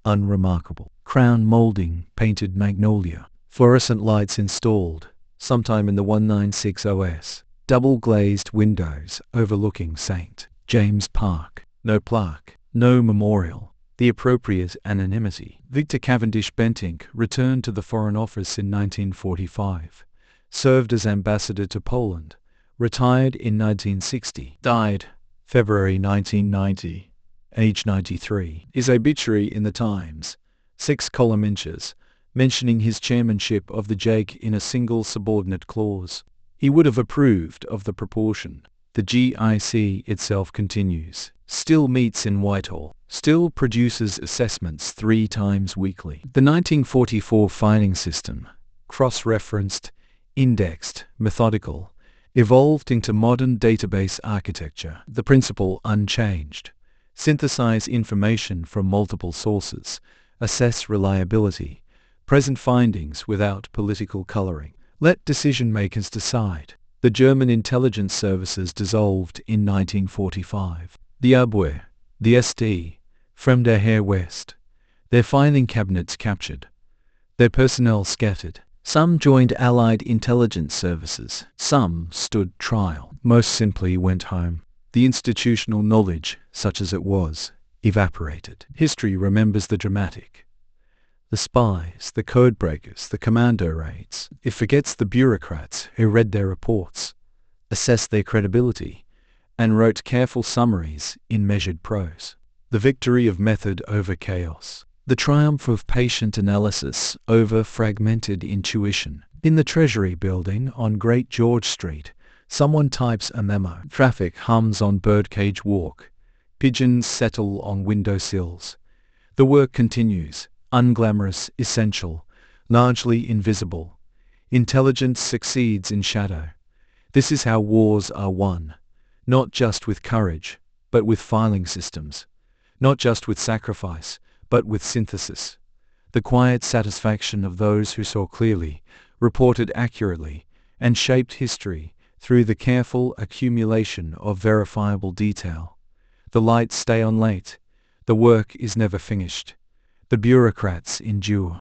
unremarkable. Crown molding, painted magnolia. Fluorescent lights installed, sometime in the 196OS. Double-glazed windows overlooking St. James Park. No plaque, no memorial. The appropriate anonymity. Victor Cavendish Bentinck returned to the Foreign Office in 1945. Served as ambassador to Poland. Retired in 1960. Died February 1990. Age 93. His obituary in the Times, 6 column inches, mentioning his chairmanship of the JIC in a single subordinate clause. He would have approved of the proportion. The JIC itself continues. Still meets in Whitehall. Still produces assessments 3 times weekly. The 1944 filing system, cross-referenced, indexed, methodical, evolved into modern database architecture. The principle unchanged. Synthesize information from multiple sources. Assess reliability. Present findings without political coloring. Let decision-makers decide. The German intelligence services dissolved in 1945. The Abwehr, the SD, Fremder Heer West. Their filing cabinets captured. Their personnel scattered. Some joined Allied intelligence services. Some stood trial. Most simply went home. The institutional knowledge, such as it was, evaporated. History remembers the dramatic. The spies, the codebreakers, the commando raids. It forgets the bureaucrats who read their reports, assessed their credibility, and wrote careful summaries in measured prose. The victory of method over chaos. The triumph of patient analysis over fragmented intuition. In the Treasury building on Great George Street, someone types a memo. Traffic hums on Birdcage Walk. Pigeons settle on windowsills. The work continues. Unglamorous, essential, largely invisible. Intelligence succeeds in shadow. This is how wars are won. Not just with courage, but with filing systems. Not just with sacrifice, but with synthesis. The quiet satisfaction of those who saw clearly, reported accurately, and shaped history through the careful accumulation of verifiable detail. The lights stay on late. The work is never finished. The bureaucrats endure.